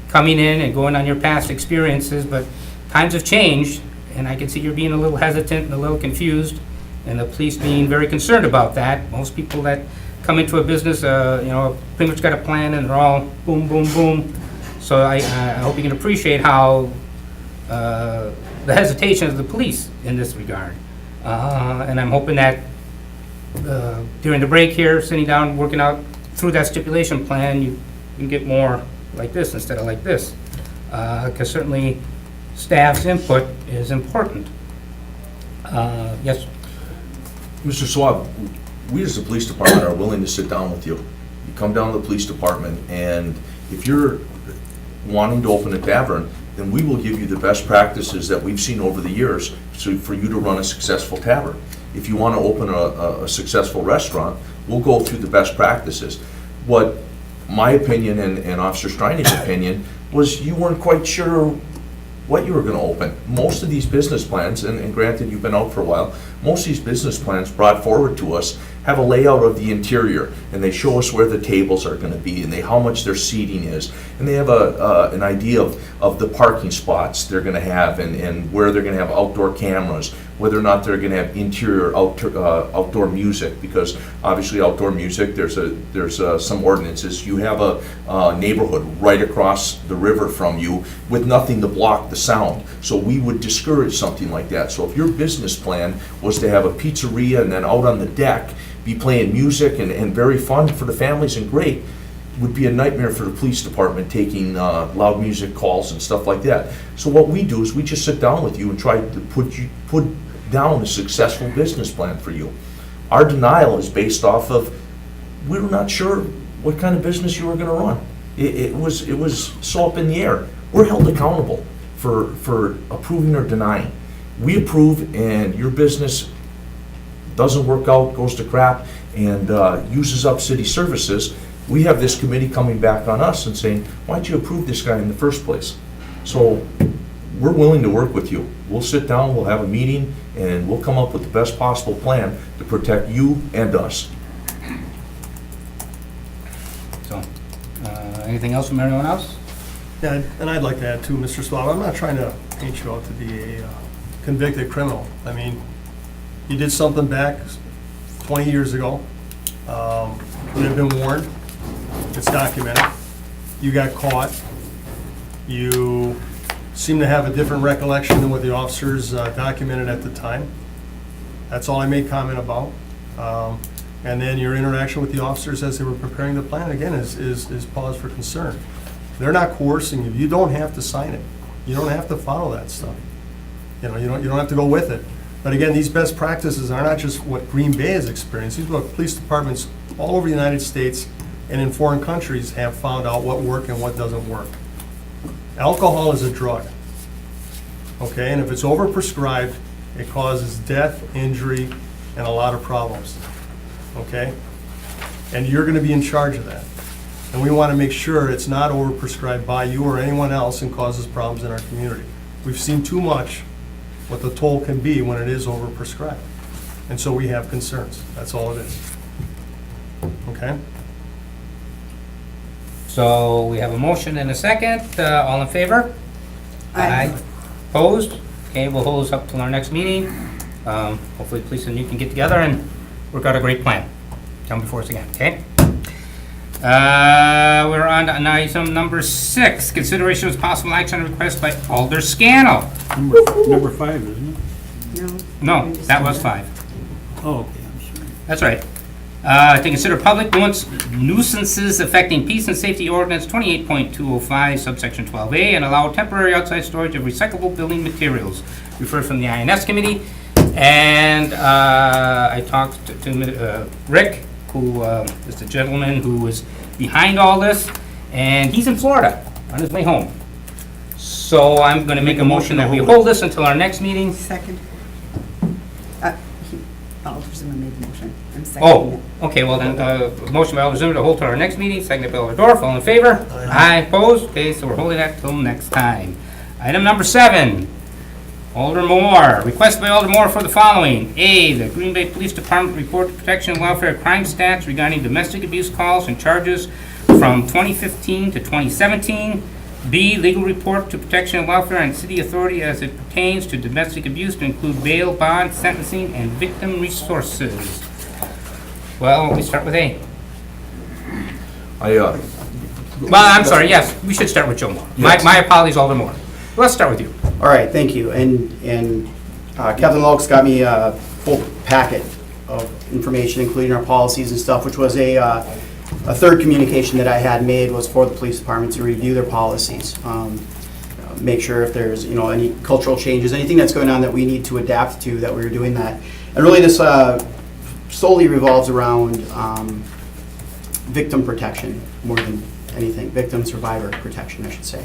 coming in and going on your past experiences, but times have changed, and I can see you're being a little hesitant and a little confused, and the police being very concerned about that. Most people that come into a business, pretty much got a plan, and they're all boom, boom, boom. So I hope you can appreciate how the hesitation of the police in this regard. And I'm hoping that during the break here, sitting down, working out through that stipulation plan, you can get more like this instead of like this. Because certainly staff's input is important. Yes? Mr. Swab, we as the police department are willing to sit down with you. You come down to the police department, and if you're wanting to open a tavern, then we will give you the best practices that we've seen over the years for you to run a successful tavern. If you want to open a successful restaurant, we'll go through the best practices. What my opinion and Officer Strining's opinion was, you weren't quite sure what you were going to open. Most of these business plans, and granted you've been out for a while, most of these business plans brought forward to us have a layout of the interior, and they show us where the tables are gonna be, and how much their seating is, and they have an idea of the parking spots they're gonna have, and where they're gonna have outdoor cameras, whether or not they're gonna have interior outdoor music, because obviously outdoor music, there's some ordinances. You have a neighborhood right across the river from you with nothing to block the sound. So we would discourage something like that. So if your business plan was to have a pizzeria and then out on the deck be playing music and very fun for the families and great, would be a nightmare for the police department taking loud music calls and stuff like that. So what we do is we just sit down with you and try to put down a successful business plan for you. Our denial is based off of, we were not sure what kind of business you were gonna run. It was so up in the air. We're held accountable for approving or denying. We approve and your business doesn't work out, goes to crap, and uses up city services, we have this committee coming back on us and saying, why'd you approve this guy in the first place? So we're willing to work with you. We'll sit down, we'll have a meeting, and we'll come up with the best possible plan to protect you and us. So, anything else from anyone else? Yeah, and I'd like to add too, Mr. Swab, I'm not trying to paint you out to be a convicted criminal. I mean, you did something back 20 years ago. You have been warned. It's documented. You got caught. You seem to have a different recollection than what the officers documented at the time. That's all I made comment about. And then your interaction with the officers as they were preparing the plan, again, is cause for concern. They're not coercing you. You don't have to sign it. You don't have to follow that stuff. You don't have to go with it. But again, these best practices are not just what Green Bay has experienced. These are what police departments all over the United States and in foreign countries have found out what works and what doesn't work. Alcohol is a drug, okay? And if it's overprescribed, it causes death, injury, and a lot of problems, okay? And you're gonna be in charge of that. And we wanna make sure it's not overprescribed by you or anyone else and causes problems in our community. We've seen too much what the toll can be when it is overprescribed. And so we have concerns. That's all it is. Okay? So we have a motion and a second. All in favor? Aye. Opposed? Okay, we'll hold this up till our next meeting. Hopefully police and you can get together and work out a great plan. Come before us again, okay? We're on to item number 6, consideration of possible action on request by Alder Scannell. Number 5, isn't it? No, that was 5. Oh, okay, I'm sorry. That's right. To consider public nuisances affecting peace and safety ordinance 28.205 subsection 12A and allow temporary outside storage of recyclable building materials. Referred from the INS committee. And I talked to Rick, who is the gentleman who is behind all this, and he's in Florida on his way home. So I'm going to make a motion that we hold this until our next meeting. Second. Alder Zimmer made the motion. I'm seconding it. Oh, okay, well then, motion by Alder Zimmer to hold to our next meeting, seconded by Alder Dorf, all in favor? Aye, opposed? Okay, so we're holding that till next time. Item number 7, Alder Moore, request by Alder Moore for the following. A, the Green Bay Police Department report to protection and welfare crime stats regarding domestic abuse calls and charges from 2015 to 2017. B, legal report to protection and welfare and city authority as it pertains to domestic abuse to include bail, bond, sentencing, and victim resources. Well, we start with A. I, Well, I'm sorry, yes, we should start with Joe Moore. Yes. My apologies, Alder Moore. Let's start with you. All right, thank you. And Captain Laux got me a full packet of information, including our policies and stuff, which was a third communication that I had made was for the police department to review their policies. Make sure if there's, any cultural changes, anything that's going on that we need to adapt to, that we're doing that. And really this solely revolves around victim protection more than anything, victim survivor protection, I should say.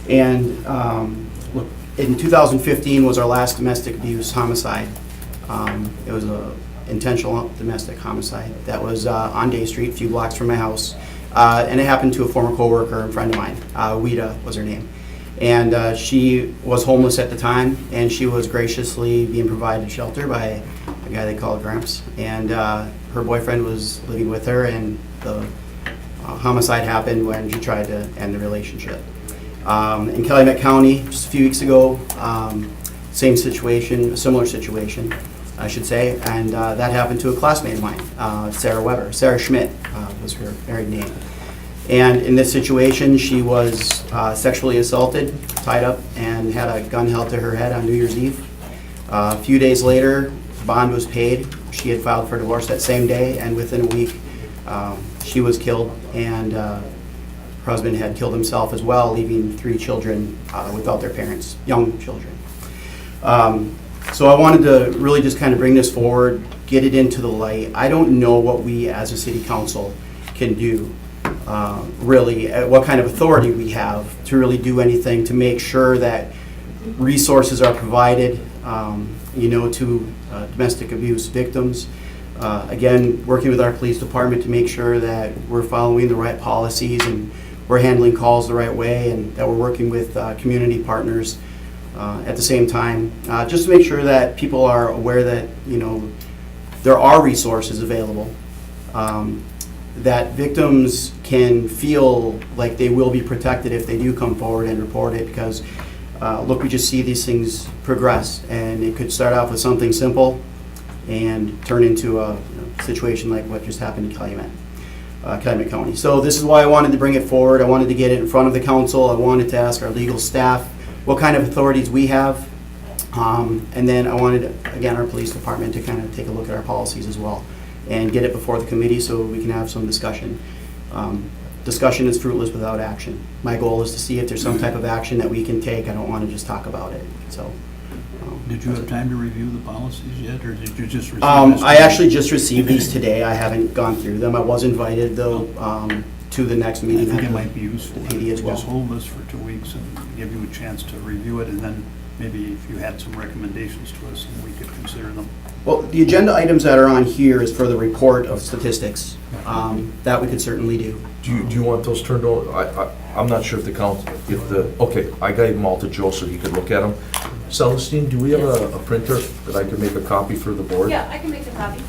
And look, in 2015 was our last domestic abuse homicide. It was a intentional domestic homicide that was on Day Street, a few blocks from my house. And it happened to a former coworker and friend of mine. Wida was her name. And she was homeless at the time, and she was graciously being provided shelter by a guy they call Gramps, and her boyfriend was living with her, and the homicide happened when she tried to end the relationship. In Calumet County, just a few weeks ago, same situation, a similar situation, I should say, and that happened to a classmate of mine, Sarah Weber. Sarah Schmidt was her married name. And in this situation, she was sexually assaulted, tied up, and had a gun held to her head on New Year's Eve. A few days later, bond was paid. She had filed for divorce that same day, and within a week, she was killed, and her husband had killed himself as well, leaving 3 children without their parents, young children. So I wanted to really just kind of bring this forward, get it into the light. I don't know what we as a city council can do, really, what kind of authority we have to really do anything to make sure that resources are provided, to domestic abuse victims. Again, working with our police department to make sure that we're following the right policies and we're handling calls the right way, and that we're working with community partners at the same time, just to make sure that people are aware that, there are resources available, that victims can feel like they will be protected if they do come forward and report it, because look, we just see these things progress, and it could start off with something simple and turn into a situation like what just happened in Calumet County. So this is why I wanted to bring it forward. I wanted to get it in front of the council. I wanted to ask our legal staff what kind of authorities we have. And then I wanted, again, our police department to kind of take a look at our policies as well and get it before the committee so we can have some discussion. Discussion is fruitless without action. My goal is to see if there's some type of action that we can take. I don't want to just talk about it. So. Did you have time to review the policies yet, or did you just receive? I actually just received these today. I haven't gone through them. I was invited though to the next I meeting. think it might be useful PD to as well. just hold this for 2 weeks and give you a chance to review it, and then maybe if you had some recommendations to us, then we could consider them. Well, the agenda items that are on here is for the report of statistics. That we could certainly do. Do you want those turned over? I'm not sure if the council, okay, I gave them all to Joe so he could look at them. Celestine, do we have a printer that I can make a copy for the board? Yeah, I can make a copy.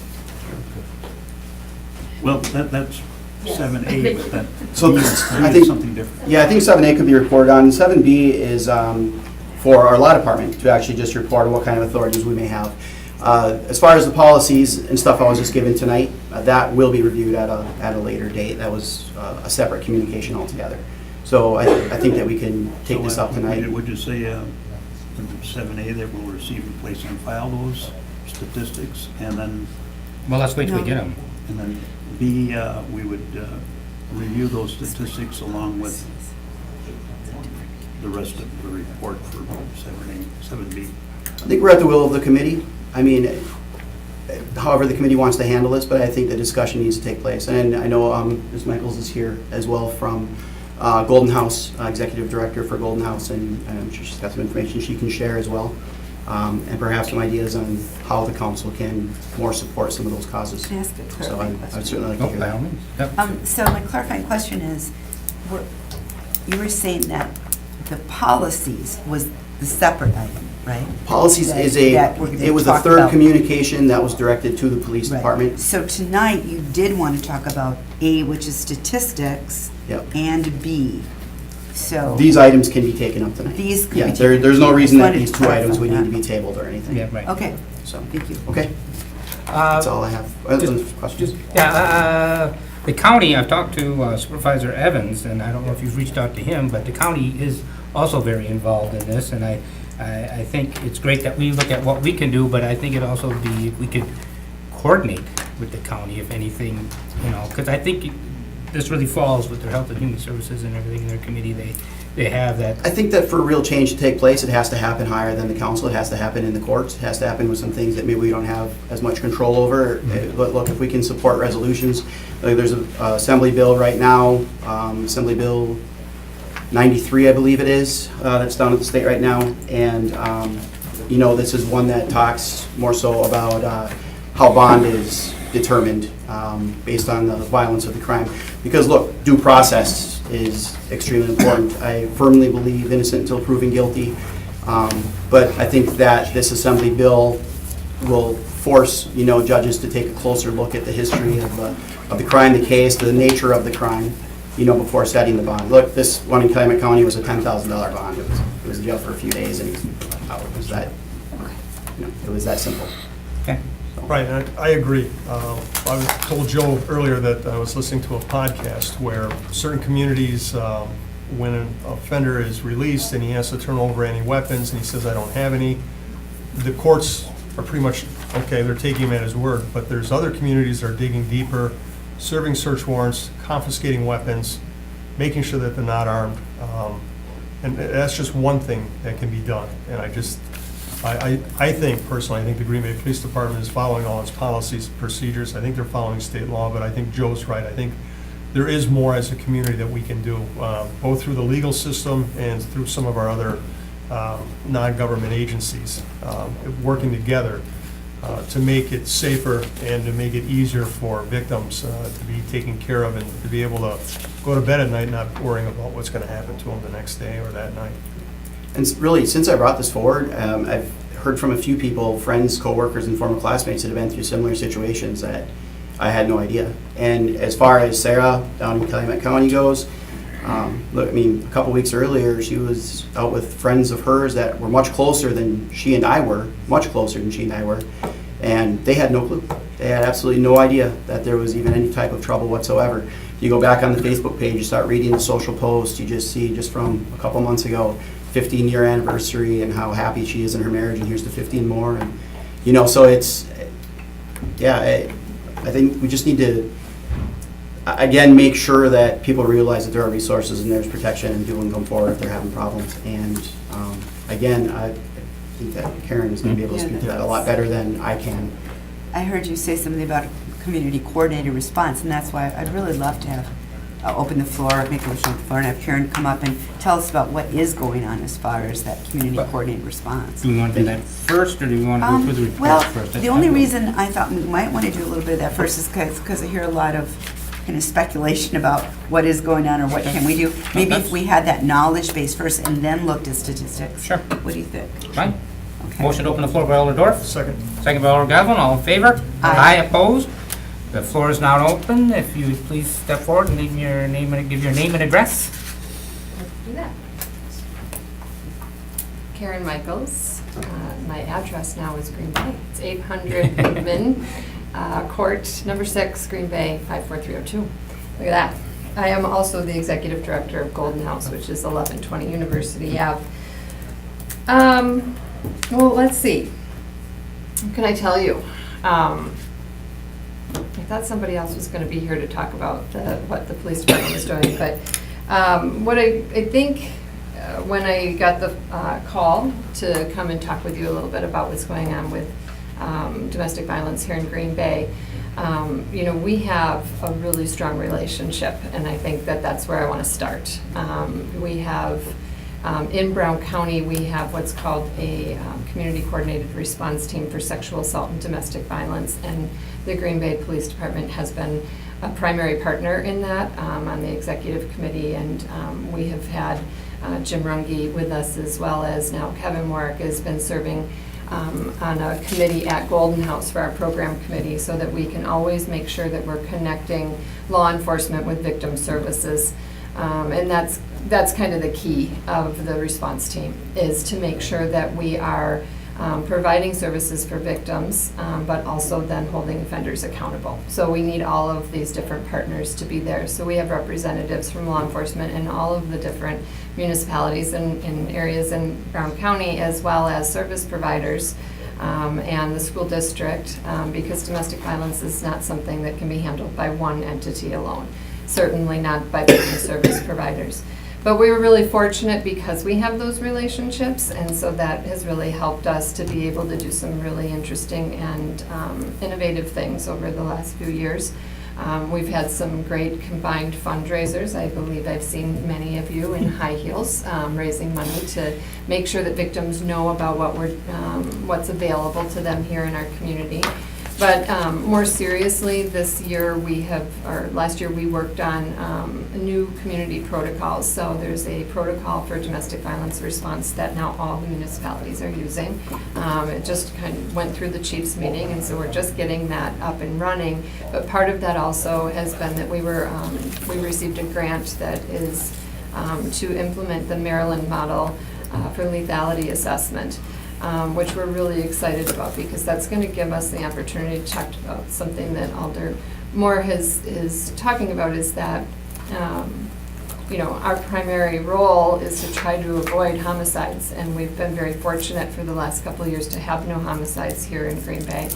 Well, that's 7A, but that So I I think, something different. yeah, I think 7A could be reported on. 7B is for our law department to actually just report on what kind of authorities we may have. As far as the policies and stuff I was just given tonight, that will be reviewed at a later date. That was a separate communication altogether. So I think that we can take this up tonight. Would you say in 7A that we'll receive and place on file those statistics, and then Well, let's wait till we get them. B, we would review those statistics along with the rest of the report for 7B. I think we're at the will of the committee. I mean, however the committee wants to handle this, but I think the discussion needs to take place. And I know Ms. Michaels is here as well from Golden House, Executive Director for Golden House, and I'm sure she's got some information she can share as well, and perhaps some ideas on how the council can more support some of those causes. Can I ask a So clarifying I'd question? certainly like to hear By all that. means. Yep. So my clarifying question is, you were saying that the policies was the separate item, right? Policies is it was the talk third about. communication that was directed to the police Right. department. So tonight, you did want to talk about A, which is statistics, Yep. and B. So. These items can be taken up tonight. These could be Yeah, taken. there's no reason that Just these wanted to two items would need clarify to be that. tabled or anything. Yeah, right. Okay, So, thank you. okay, Uh, that's all I have. Questions? Yeah, the county, I've talked to Supervisor Evans, and I don't know if you've reached out to him, but the county is also very involved in this, and I think it's great that we look at what we can do, but I think it also be, if we could coordinate with the county, if anything, because I think this really falls with their Health and Human Services and everything in their committee, they have that. I think that for real change to take place, it has to happen higher than the council. It has to happen in the courts. It has to happen with some things that maybe we don't have as much control over. But look, if we can support resolutions, like there's an assembly bill right now, Assembly Bill 93, I believe it is, that's down at the state right now. And, this is one that talks more so about how bond is determined based on the violence of the crime. Because look, due process is extremely important. I firmly believe innocent until proven guilty. But I think that this assembly bill will force, judges to take a closer look at the history of the crime, the case, the nature of the crime, before setting the bond. Look, this one in Calumet County was a $10,000 bond. It was in jail for a few days, and it was that simple. Okay. Right, and I agree. I told Joe earlier that I was listening to a podcast where certain communities, when an offender is released and he has to turn over any weapons and he says, I don't have any, the courts are pretty much, okay, they're taking him at his word. But there's other communities that are digging deeper, serving search warrants, confiscating weapons, making sure that they're not armed. And that's just one thing that can be done. And I think personally, I think the Green Bay Police Department is following all its policies and procedures. I think they're following state law, but I think Joe's right. I think there is more as a community that we can do, both through the legal system and through some of our other non-government agencies, working together to make it safer and to make it easier for victims to be taken care of and to be able to go to bed at night not worrying about what's going to happen to them the next day or that night. And really, since I brought this forward, I've heard from a few people, friends, coworkers, and former classmates that have been through similar situations that I had no idea. And as far as Sarah down in Calumet County goes, look, a couple weeks earlier, she was out with friends of hers that were much closer than she and I were, and they had no clue. They had absolutely no idea that there was even any type of trouble whatsoever. You go back on the Facebook page, you start reading the social posts, you just see, just from a couple months ago, 15-year anniversary and how happy she is in her marriage, and here's the 15 more. And, so it's, I think we just need to, again, make sure that people realize that there are resources and there's protection and people can come forward if they're having problems. And again, I think that Karen is going to be able to speak to that a lot better than I can. I heard you say something about a community coordinated response, and that's why I'd really love to have open the floor, make a motion on the floor, and have Karen come up and tell us about what is going on as far as that community coordinated responance. Do we want to do that first, or do we want to go through the report Well, first? the only reason I thought we might want to do a little bit of that first is because I hear a lot of kind of speculation about what is going on or what can we do. Maybe if we had that knowledge base first and then looked at statistics. Sure. What do you think? Fine. Okay. Motion to open the floor by Alder Dorf. Second. Second by Alder Galvin. All in favor? Aye. Opposed? The floor is now open. If you would please step forward and leave your name and give your name and address. Let's do that. Karen Michaels. My address now is Green Bay. It's 800 Woodman Court, number 6, Green Bay, 54302. Look at that. I am also the executive director of Golden House, which is 1120 University Ave. Well, let's see. What can I tell you? I thought somebody else was going to be here to talk about what the police department was doing, but what I think when I got the call to come and talk with you a little bit about what's going on with domestic violence here in Green Bay, we have a really strong relationship, and I think that that's where I want to start. We have, in Brown County, we have what's called a community coordinated response team for sexual assault and domestic violence, and the Green Bay Police Department has been a primary partner in that on the executive committee, and we have had Jim Runge with us, as well as now Kevin Warwick has been serving on a committee at Golden House for our program committee, so that we can always make sure that we're connecting law enforcement with victim services. And that's kind of the key of the response team, is to make sure that we are providing services for victims, but also then holding offenders accountable. So we need all of these different partners to be there. So we have representatives from law enforcement in all of the different municipalities and areas in Brown County, as well as service providers and the school district, because domestic violence is not something that can be handled by one entity alone, certainly not by victim service providers. But we were really fortunate because we have those relationships, and so that has really helped us to be able to do some really interesting and innovative things over the last few years. We've had some great combined fundraisers. I believe I've seen many of you in high heels raising money to make sure that victims know about what's available to them here in our community. But more seriously, this year last year we worked on new community protocols. So there's a protocol for domestic violence response that now all the municipalities are using. It just kind of went through the chief's meeting, and so we're just getting that up and running. But part of that also has been that we received a grant that is to implement the Maryland model for lethality assessment. Which we're really excited about, because that's going to give us the opportunity to talk about something that Alder Moore is talking about, is that our primary role is to try to avoid homicides, and we've been very fortunate for the last couple of years to have no homicides here in Green Bay.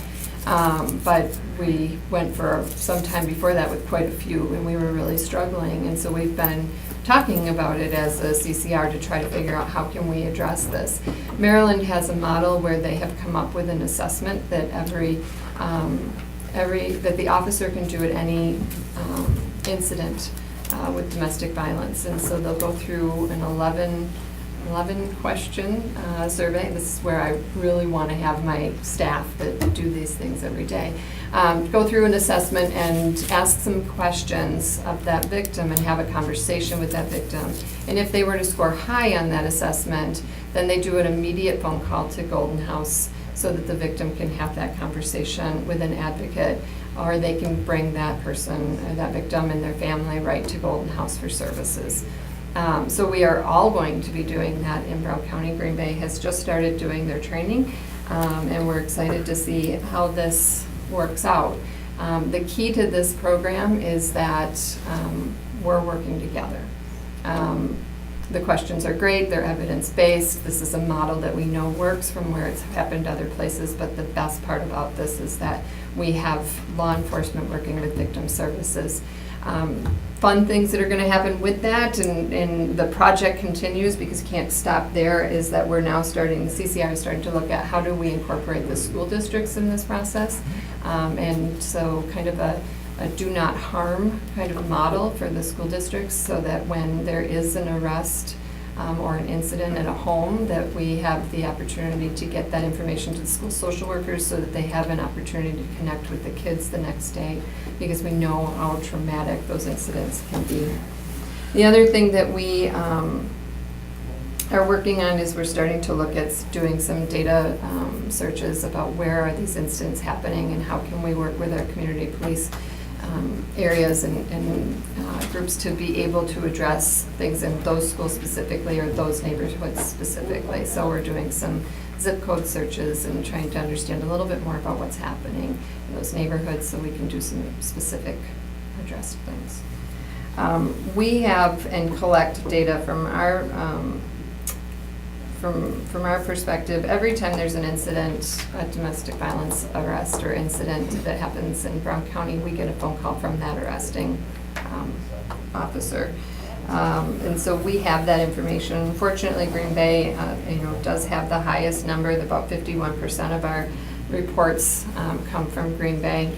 But we went for some time before that with quite a few, and we were really struggling, and so we've been talking about it as a CCR to try to figure out how can we address this. Maryland has a model where they have come up with an assessment that that the officer can do at any incident with domestic violence, and so they'll go through an 11 question survey. This is where I really want to have my staff that do these things every day go through an assessment and ask some questions of that victim and have a conversation with that victim. And if they were to score high on that assessment, then they do an immediate phone call to Golden House so that the victim can have that conversation with an advocate, or they can bring that person or that victim and their family right to Golden House for services. So we are all going to be doing that in Brown County. Green Bay has just started doing their training, and we're excited to see how this works out. The key to this program is that we're working together. The questions are great, they're evidence-based. This is a model that we know works from where it's happened other places, but the best part about this is that we have law enforcement working with victim services. Fun things that are going to happen with that, and the project continues because you can't stop there, is that we're now starting, the CCR is starting to look at how do we incorporate the school districts in this process. And so kind of a do not harm kind of model for the school districts, so that when there is an arrest or an incident at a home, that we have the opportunity to get that information to the school social workers so that they have an opportunity to connect with the kids the next day, because we know how traumatic those incidents can be. The other thing that we are working on is we're starting to look at doing some data searches about where are these incidents happening and how can we work with our community police areas and groups to be able to address things in those schools specifically or those neighborhoods specifically. So we're doing some zip code searches and trying to understand a little bit more about what's happening in those neighborhoods so we can do some specific addressed things. We have and collect data from our from our perspective. Every time there's an incident, a domestic violence arrest or incident that happens in Brown County, we get a phone call from that arresting officer. And so we have that information. Fortunately, Green Bay does have the highest number. About 51% of our reports come from Green Bay.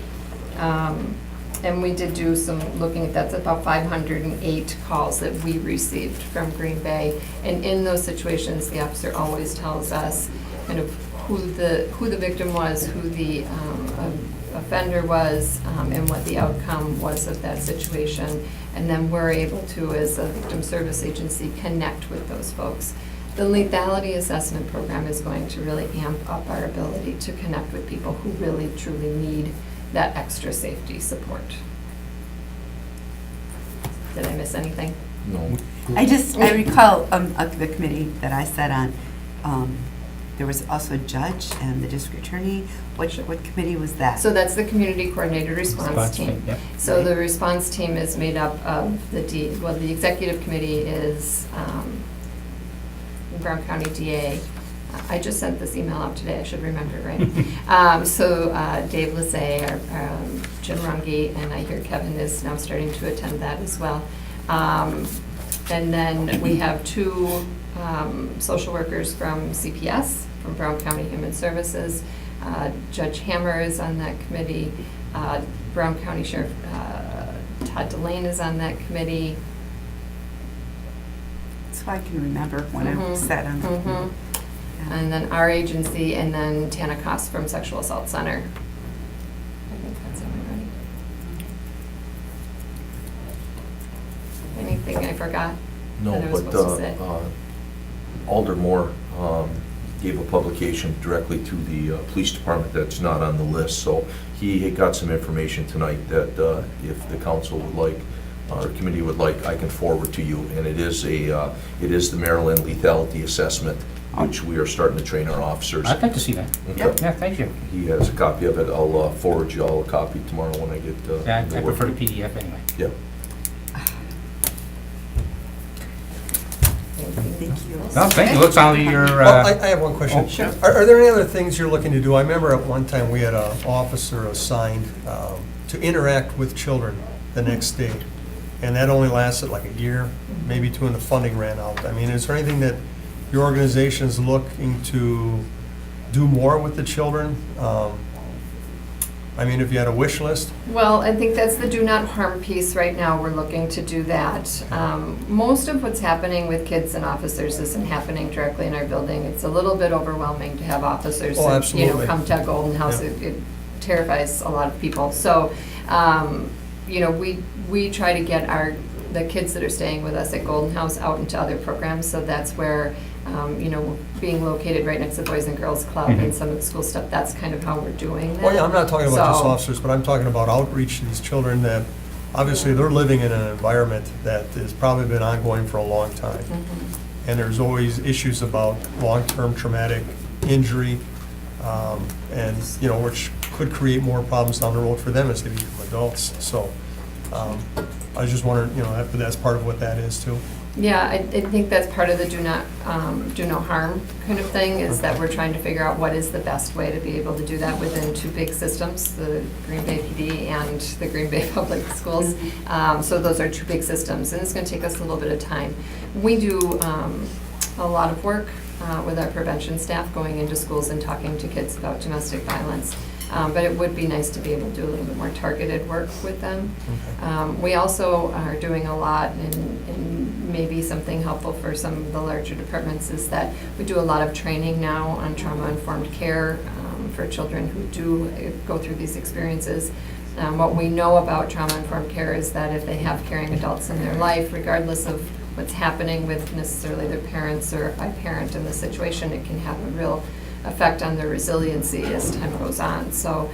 And we did do some looking at that. That's about 508 calls that we received from Green Bay. And in those situations, the officer always tells us kind of who the victim was, who the offender was, and what the outcome was of that situation. And then we're able to, as a victim service agency, connect with those folks. The lethality assessment program is going to really amp up our ability to connect with people who really, truly need that extra safety support. Did I miss anything? No. I recall the committee that I sat on, there was also a judge and the district attorney. What committee was that? So that's the community coordinated response team. Yep. So the response team is made up of the executive committee is Brown County DA. I just sent this email out today, I should remember, right? So Dave Lizay, Jim Runge, and I hear Kevin is now starting to attend that as well. And then we have two social workers from CPS, from Brown County Human Services. Judge Hammer is on that committee. Brown County Sheriff Todd Delane is on that committee. So I can remember when I sat on the committee. And then our agency, and then Tana Koss from Sexual Assault Center. anything I forgot? No, that I was but supposed to say? Alder Moore gave a publication directly to the police department that's not on the list, so he had got some information tonight that if the council would like, or committee would like, I can forward to you, and it is the Maryland Lethality Assessment, which we are starting to train our officers. I'd like to see that. Okay. Yeah, thank you. He has a copy of it. I'll forward you all a copy tomorrow when I get Yeah, the I work. prefer the PDF anyway. Yeah. Thank you. Well, thank you. Looks like you're, Well, I have one question. Oh, sure. Are there any other things you're looking to do? I remember at one time we had an officer assigned to interact with children the next day, and that only lasted like a year, maybe two, and the funding ran out. I mean, is there anything that your organization is looking to do more with the children? I mean, if you had a wish list? Well, I think that's the do not harm piece right now. We're looking to do that. Most of what's happening with kids and officers isn't happening directly in our building. It's a little bit overwhelming to have officers, Oh, that, you know, absolutely. come to a Golden House. Yeah. It terrifies a lot of people. So, you know, we try to get the kids that are staying with us at Golden House out into other programs. So that's where, you know, being located right next to the Boys and Girls Club and some of the school stuff, that's kind of how we're doing that. Well, yeah, I'm not talking about just So- officers, but I'm talking about outreach to these children that, obviously, they're living in an environment that has probably been ongoing for a long time. And there's always issues about long-term traumatic injury, and, you know, which could create more problems down the road for them as they become adults. So, I was just wondering, you know, if that's part of what that is too. Yeah, I think that's part of the do no harm kind of thing, is that we're trying to figure out what is the best way to be able to do that within two big systems, the Green Bay PD and the Green Bay Public Schools. So those are two big systems, and it's gonna take us a little bit of time. We do a lot of work with our prevention staff going into schools and talking to kids about domestic violence. But it would be nice to be able to do a little bit more targeted work with them. We also are doing a lot, and maybe something helpful for some of the larger departments is that we do a lot of training now on trauma-informed care for children who do go through these experiences. What we know about trauma-informed care is that if they have caring adults in their life, regardless of what's happening with necessarily their parents, or if I parent in the situation, it can have a real effect on their resiliency as time goes on. So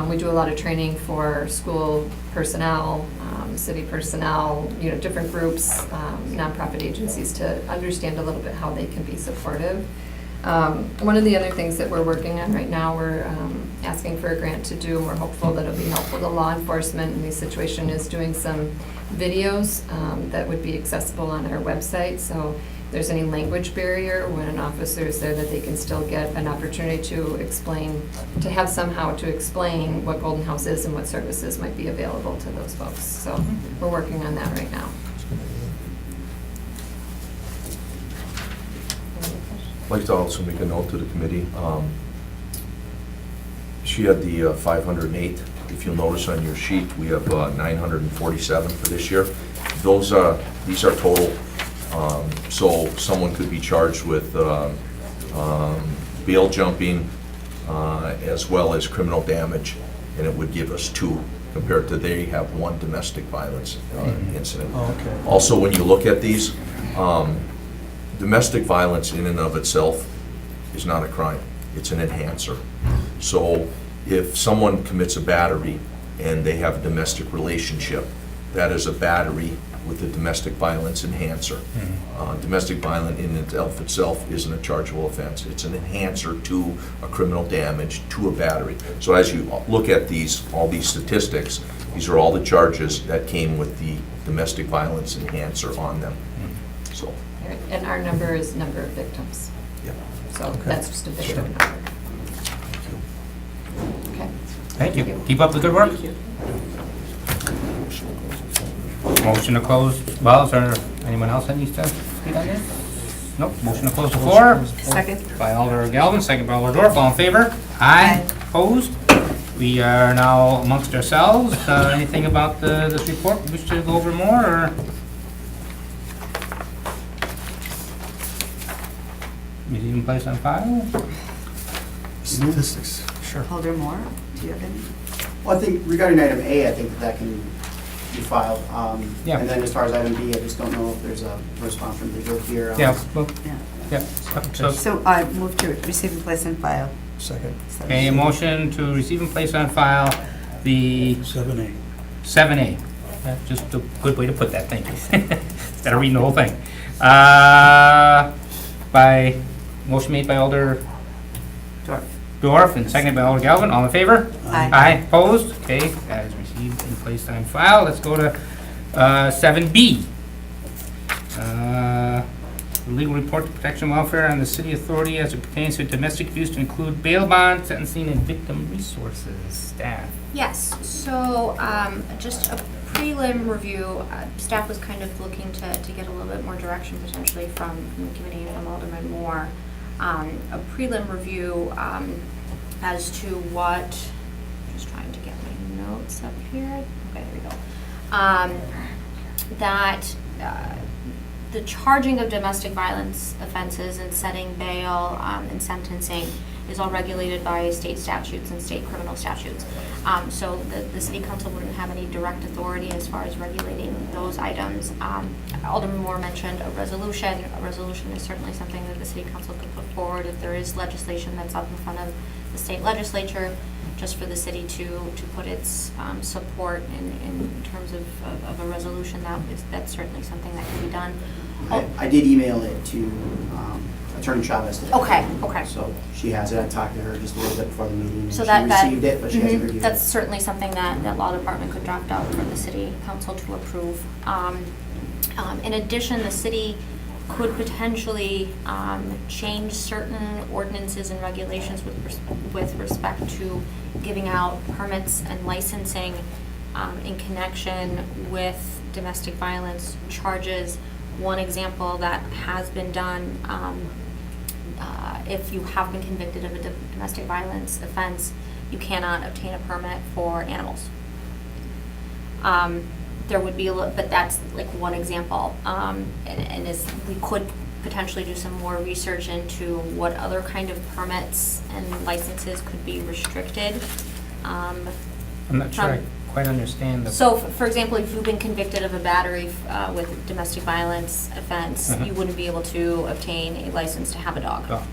we do a lot of training for school personnel, city personnel, you know, different groups, nonprofit agencies, to understand a little bit how they can be supportive. One of the other things that we're working on right now, we're asking for a grant to do, and we're hopeful that it'll be helpful to law enforcement in this situation, is doing some videos that would be accessible on our website. So if there's any language barrier when an officer is there, that they can still get an opportunity to explain, to have somehow to explain what Golden House is and what services might be available to those folks. So we're working on that right now. I'd like to also make a note to the committee. She had the 508. If you'll notice on your sheet, we have 947 for this year. These are total. So someone could be charged with bail jumping as well as criminal damage, and it would give us 2 compared to they have 1 domestic violence incident. Oh, okay. Also, when you look at these, domestic violence in and of itself is not a crime. It's an enhancer. So if someone commits a battery and they have a domestic relationship, that is a battery with a domestic violence enhancer. Domestic violence in and of itself isn't a chargeable offense. It's an enhancer to a criminal damage to a battery. So as you look at all these statistics, these are all the charges that came with the domestic violence enhancer on them. So, And our number is number of victims. yeah. So that's just a victim number. Okay. Thank you. Keep up the good work. Motion to close. Well, is there anyone else that needs to speak on this? Nope. Motion to close the floor. Second. By Alder Galvin, second by Alder Dorf. All in favor? Aye. Opposed? We are now amongst ourselves. Anything about this report? Wish to go over more, or? Is it even placed on file? Statistics, sure. Alder Moore, do you have any? Well, I think regarding item A, I think that can be filed. Yeah. And then as far as item B, I just don't know if there's a response from legal here. Yeah, well, Yeah. yeah. So, So I move to receive and place on file. Second. a motion to receive and place on file the 7A. 7A. That's just a good way to put that, thank you. Instead of reading the whole thing. By, motion made by Alder Dorf and seconded by Alder Galvin. All in favor? Aye. Aye, opposed? Okay, that is received and placed on file. Let's go to 7B. Legal report to protection welfare on the city authority as it pertains to domestic abuse to include bail bond, sentencing, and victim resources. Staff. Yes, so just a prelim review, staff was kind of looking to get a little bit more direction potentially from the committee and from Alderman Moore. A prelim review as to what, just trying to get my notes up here. Okay, there we go. That the charging of domestic violence offenses and setting bail and sentencing is all regulated by state statutes and state criminal statutes. So the city council wouldn't have any direct authority as far as regulating those items. Alderman Moore mentioned a resolution. A resolution is certainly something that the city council could put forward if there is legislation that's up in front of the state legislature, just for the city to put its support in terms of a resolution. That's certainly something that can be done. I did email it to Attorney Chavez today. Okay. So she has it. I talked to her just a little bit before the meeting. And So she that received it, but she hasn't reviewed it. that's certainly something that law department could draft out for the city council to approve. In addition, the city could potentially change certain ordinances and regulations with respect to giving out permits and licensing in connection with domestic violence charges. One example that has been done, if you have been convicted of a domestic violence offense, you cannot obtain a permit for animals. There would be but that's like one example. And we could potentially do some more research into what other kind of permits and licenses could be restricted. I'm not sure I quite understand the. So, for example, if you've been convicted of a battery with domestic violence offense, you wouldn't be able to obtain a license to have a dog. Dog.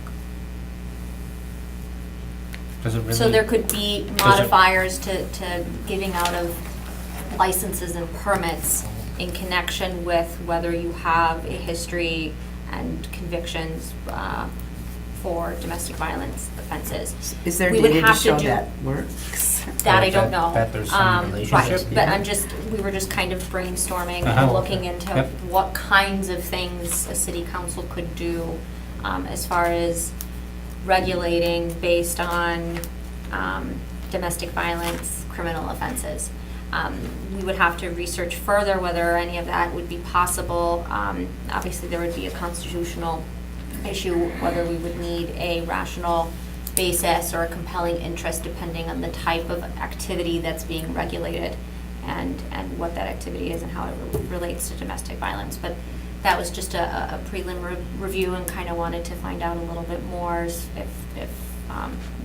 Does it really? So there could be modifiers to giving out of licenses and permits in connection with whether you have a history and convictions for domestic violence offenses. Is there We would data to have to show do- that works? That I don't know. That there's some relationship Right, but here? we were just kind of brainstorming Uh-huh. and looking into Yep. what kinds of things a city council could do as far as regulating based on domestic violence criminal offenses. We would have to research further whether any of that would be possible. Obviously, there would be a constitutional issue, whether we would need a rational basis or a compelling interest depending on the type of activity that's being regulated and what that activity is and how it relates to domestic violence. But that was just a prelim review, and kind of wanted to find out a little bit more if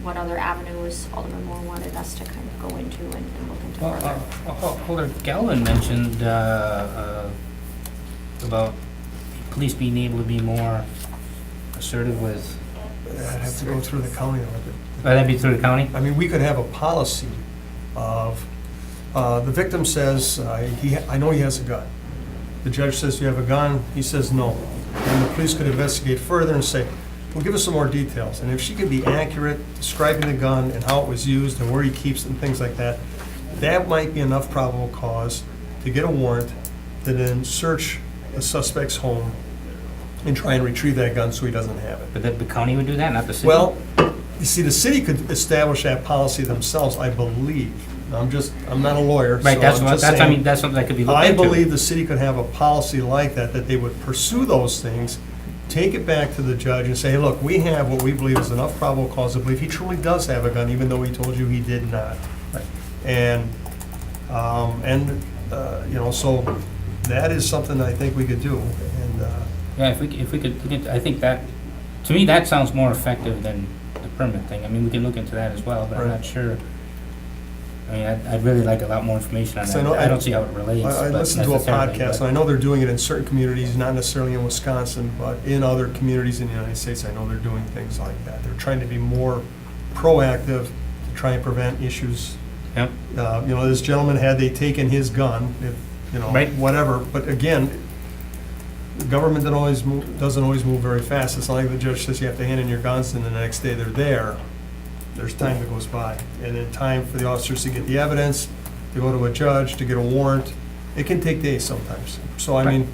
what other avenues Alderman Moore wanted us to kind of go into and look into further. Alder Galvin mentioned about police being able to be more assertive with. I'd have to go through the county a little bit. That'd be through the county? I mean, we could have a policy of, the victim says, I know he has a gun. The judge says, you have a gun? He says, no. And the police could investigate further and say, well, give us some more details. And if she could be accurate, describing the gun and how it was used and where he keeps it and things like that, that might be enough probable cause to get a warrant to then search a suspect's home and try and retrieve that gun so he doesn't have it. But the county would do that, not the city? Well, you see, the city could establish that policy themselves, I believe. I'm not a lawyer, so Right, I'm that's just I saying. mean, that's something that could be looked I into. believe the city could have a policy like that they would pursue those things, take it back to the judge and say, hey, look, we have what we believe is enough probable cause to believe he truly does have a gun, even though he told you he did not. Right. And so that is something I think we could do. And Yeah, if we could look into, I think that, to me, that sounds more effective than the permit thing. I mean, we can look into that as well, but I'm Right. not sure. I mean, I'd really like a lot more information on So that. I don't see how it relates. I but listened to a necessarily, podcast, but- and I know they're doing it in certain communities, not necessarily in Wisconsin, but in other communities in the United States, I know they're doing things like that. They're trying to be more proactive to try and prevent issues. Yep. You know, this gentleman, had they taken his gun, if, you know, Right. whatever, but again, the government doesn't always move very fast. It's not like the judge says you have to hand in your guns, and the next day they're there. There's time that goes by, and then time for the officers to get the evidence, to go to a judge, to get a warrant. It can take days sometimes. So, I mean,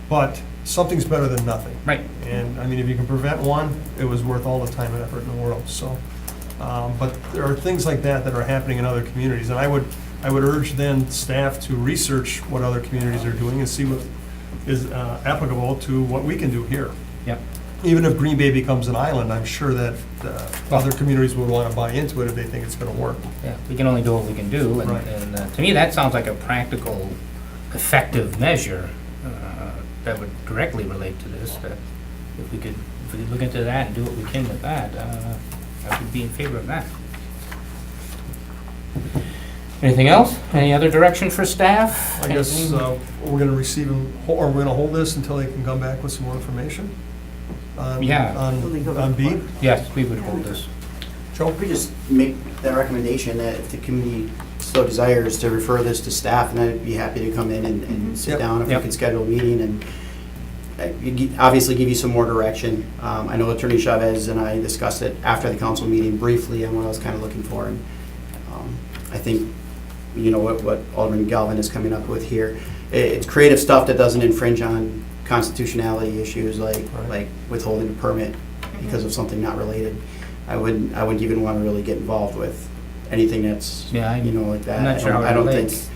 but something's better than nothing. Right. And, I mean, if you can prevent one, it was worth all the time and effort in the world, so. But there are things like that that are happening in other communities, and I would urge then staff to research what other communities are doing and see what is applicable to what we can do here. Yep. Even if Green Bay becomes an island, I'm sure that other communities would want to buy into it if they think it's going to work. Yeah, we can only do what we can do, and, Right. and to me, that sounds like a practical, effective measure that would directly relate to this, that if we could look into that and do what we can with that, I would be in favor of that. Anything else? Any other direction for staff? I guess Anything? we're going to receive them, or we're going to hold this until they can come back with some more information on, Yeah. on B. Yes, we would hold this. Joe? We just make that recommendation that if the committee so desires to refer this to staff, and I'd be happy to come in and sit Yep. down if we Yep. can schedule a meeting and obviously give you some more direction. I know Attorney Chavez and I discussed it after the council meeting briefly on what I was kind of looking for. And I think, you know, what Alderman Galvin is coming up with here, it's creative stuff that doesn't infringe on constitutionality issues like withholding a permit because of something not related. I wouldn't even want to really get involved with anything that's, Yeah, you know, like that. I'm not sure how it I don't relates. think.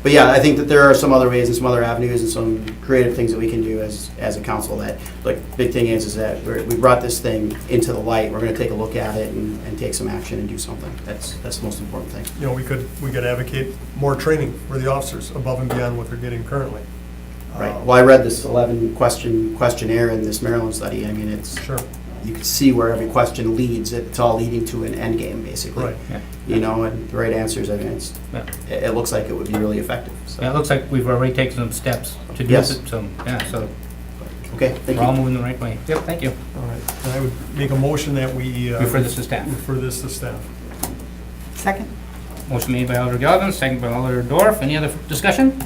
But yeah, I think that there are some other ways and some other avenues and some creative things that we can do as a council. That, like, big thing is that we brought this thing into the light. We're going to take a look at it and take some action and do something. That's the most important thing. You know, we could advocate more training for the officers above and beyond what they're getting currently. Right. Well, I read this 11 questionnaire in this Maryland study. I mean, it's Sure. you can see where every question leads. It's all leading to an end game, basically. Right. Yeah. You know, and the right answers. I mean, Yeah. it looks like it would be really effective. So. Yeah, it looks like we've already taken some steps to do Yes. it, so, yeah, so Okay. Thank we're all you. moving the right way. Yep, thank you. All right. And I would make a motion that we Refer this to staff. refer this to staff. Second? Motion made by Alder Galvin, second by Alder Dorf. Any other discussion?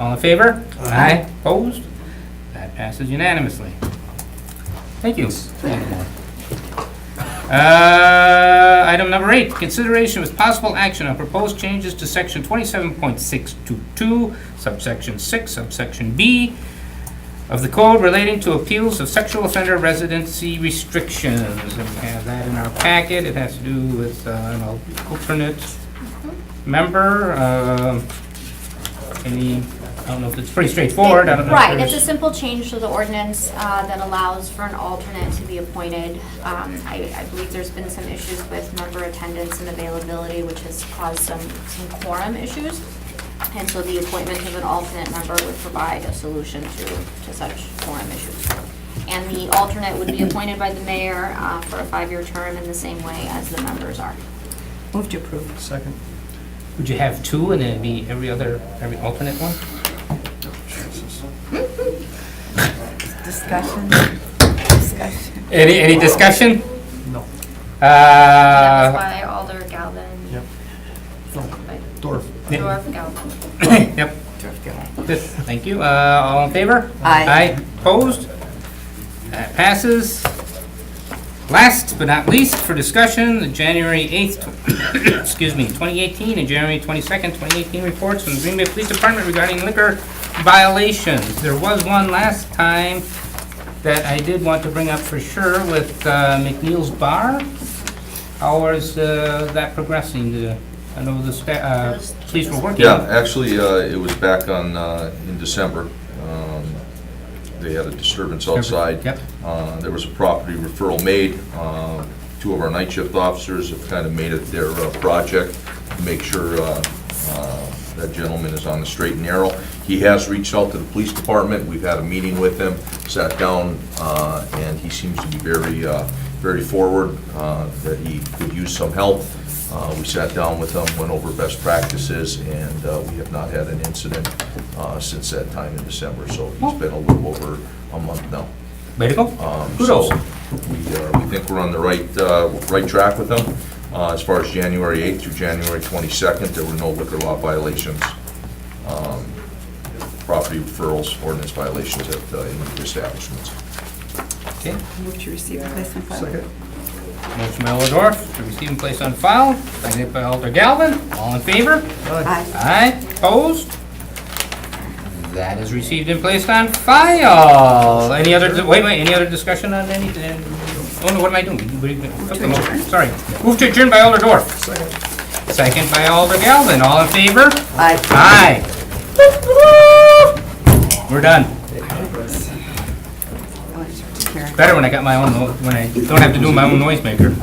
All in favor? Aye. Opposed? That passes unanimously. Thank you. Item number 8, consideration with possible action on proposed changes to section 27.622, subsection 6, subsection B of the code relating to appeals of sexual offender residency restrictions. And we have that in our packet. It has to do with an alternate member. I don't know if it's pretty straightforward. I don't know if Right, there's- it's a simple change to the ordinance that allows for an alternate to be appointed. I believe there's been some issues with member attendance and availability, which has caused some quorum issues. And so the appointment of an alternate member would provide a solution to such quorum issues. And the alternate would be appointed by the mayor for a 5-year term in the same way as the members are. Move to approve. Second. Would you have 2 and then it'd be every alternate one? Discussion? Any discussion? No. That was by Alder Galvin. Yep. By Dorf. Dorf Galvin. Yep. Good, thank you. All in favor? Aye. Aye. Opposed? That passes. Last but not least, for discussion, the January 8th, 2018, and January 22nd, 2018 reports from the Green Bay Police Department regarding liquor violations. There was one last time that I did want to bring up for sure with McNeil's Bar. How is that progressing? I know the police were working. Yeah, actually, it was back on, in December. They had a disturbance outside. Yep. There was a property referral made. 2 of our night shift officers have kind of made it their project to make sure that gentleman is on the straight and narrow. He has reached out to the police department. We've had a meeting with him, sat down, and he seems to be very forward, that he could use some help. We sat down with him, went over best practices, and we have not had an incident since that time in December. So he's been a little over a month now. Way to go. So Kudos. we think we're on the right track with them. As far as January 8th through January 22nd, there were no liquor law violations, property referrals, ordinance violations at any of the establishments. Okay. Move to receive and place on file. Motion by Alder Dorf to receive and place on file, seconded by Alder Galvin. All in favor? Aye. Aye. Opposed? That is received and placed on file. Any other, any other discussion on anything? Oh, no, what am I doing? Sorry. Move to adjourn by Alder Dorf. Second by Alder Galvin. All in favor? Aye. Aye. We're done. Better when I got my own, when I don't have to do my own noisemaker.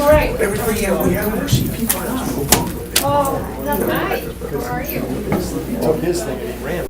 All right. Oh, that's nice. Where are you? Took his thing and he ran.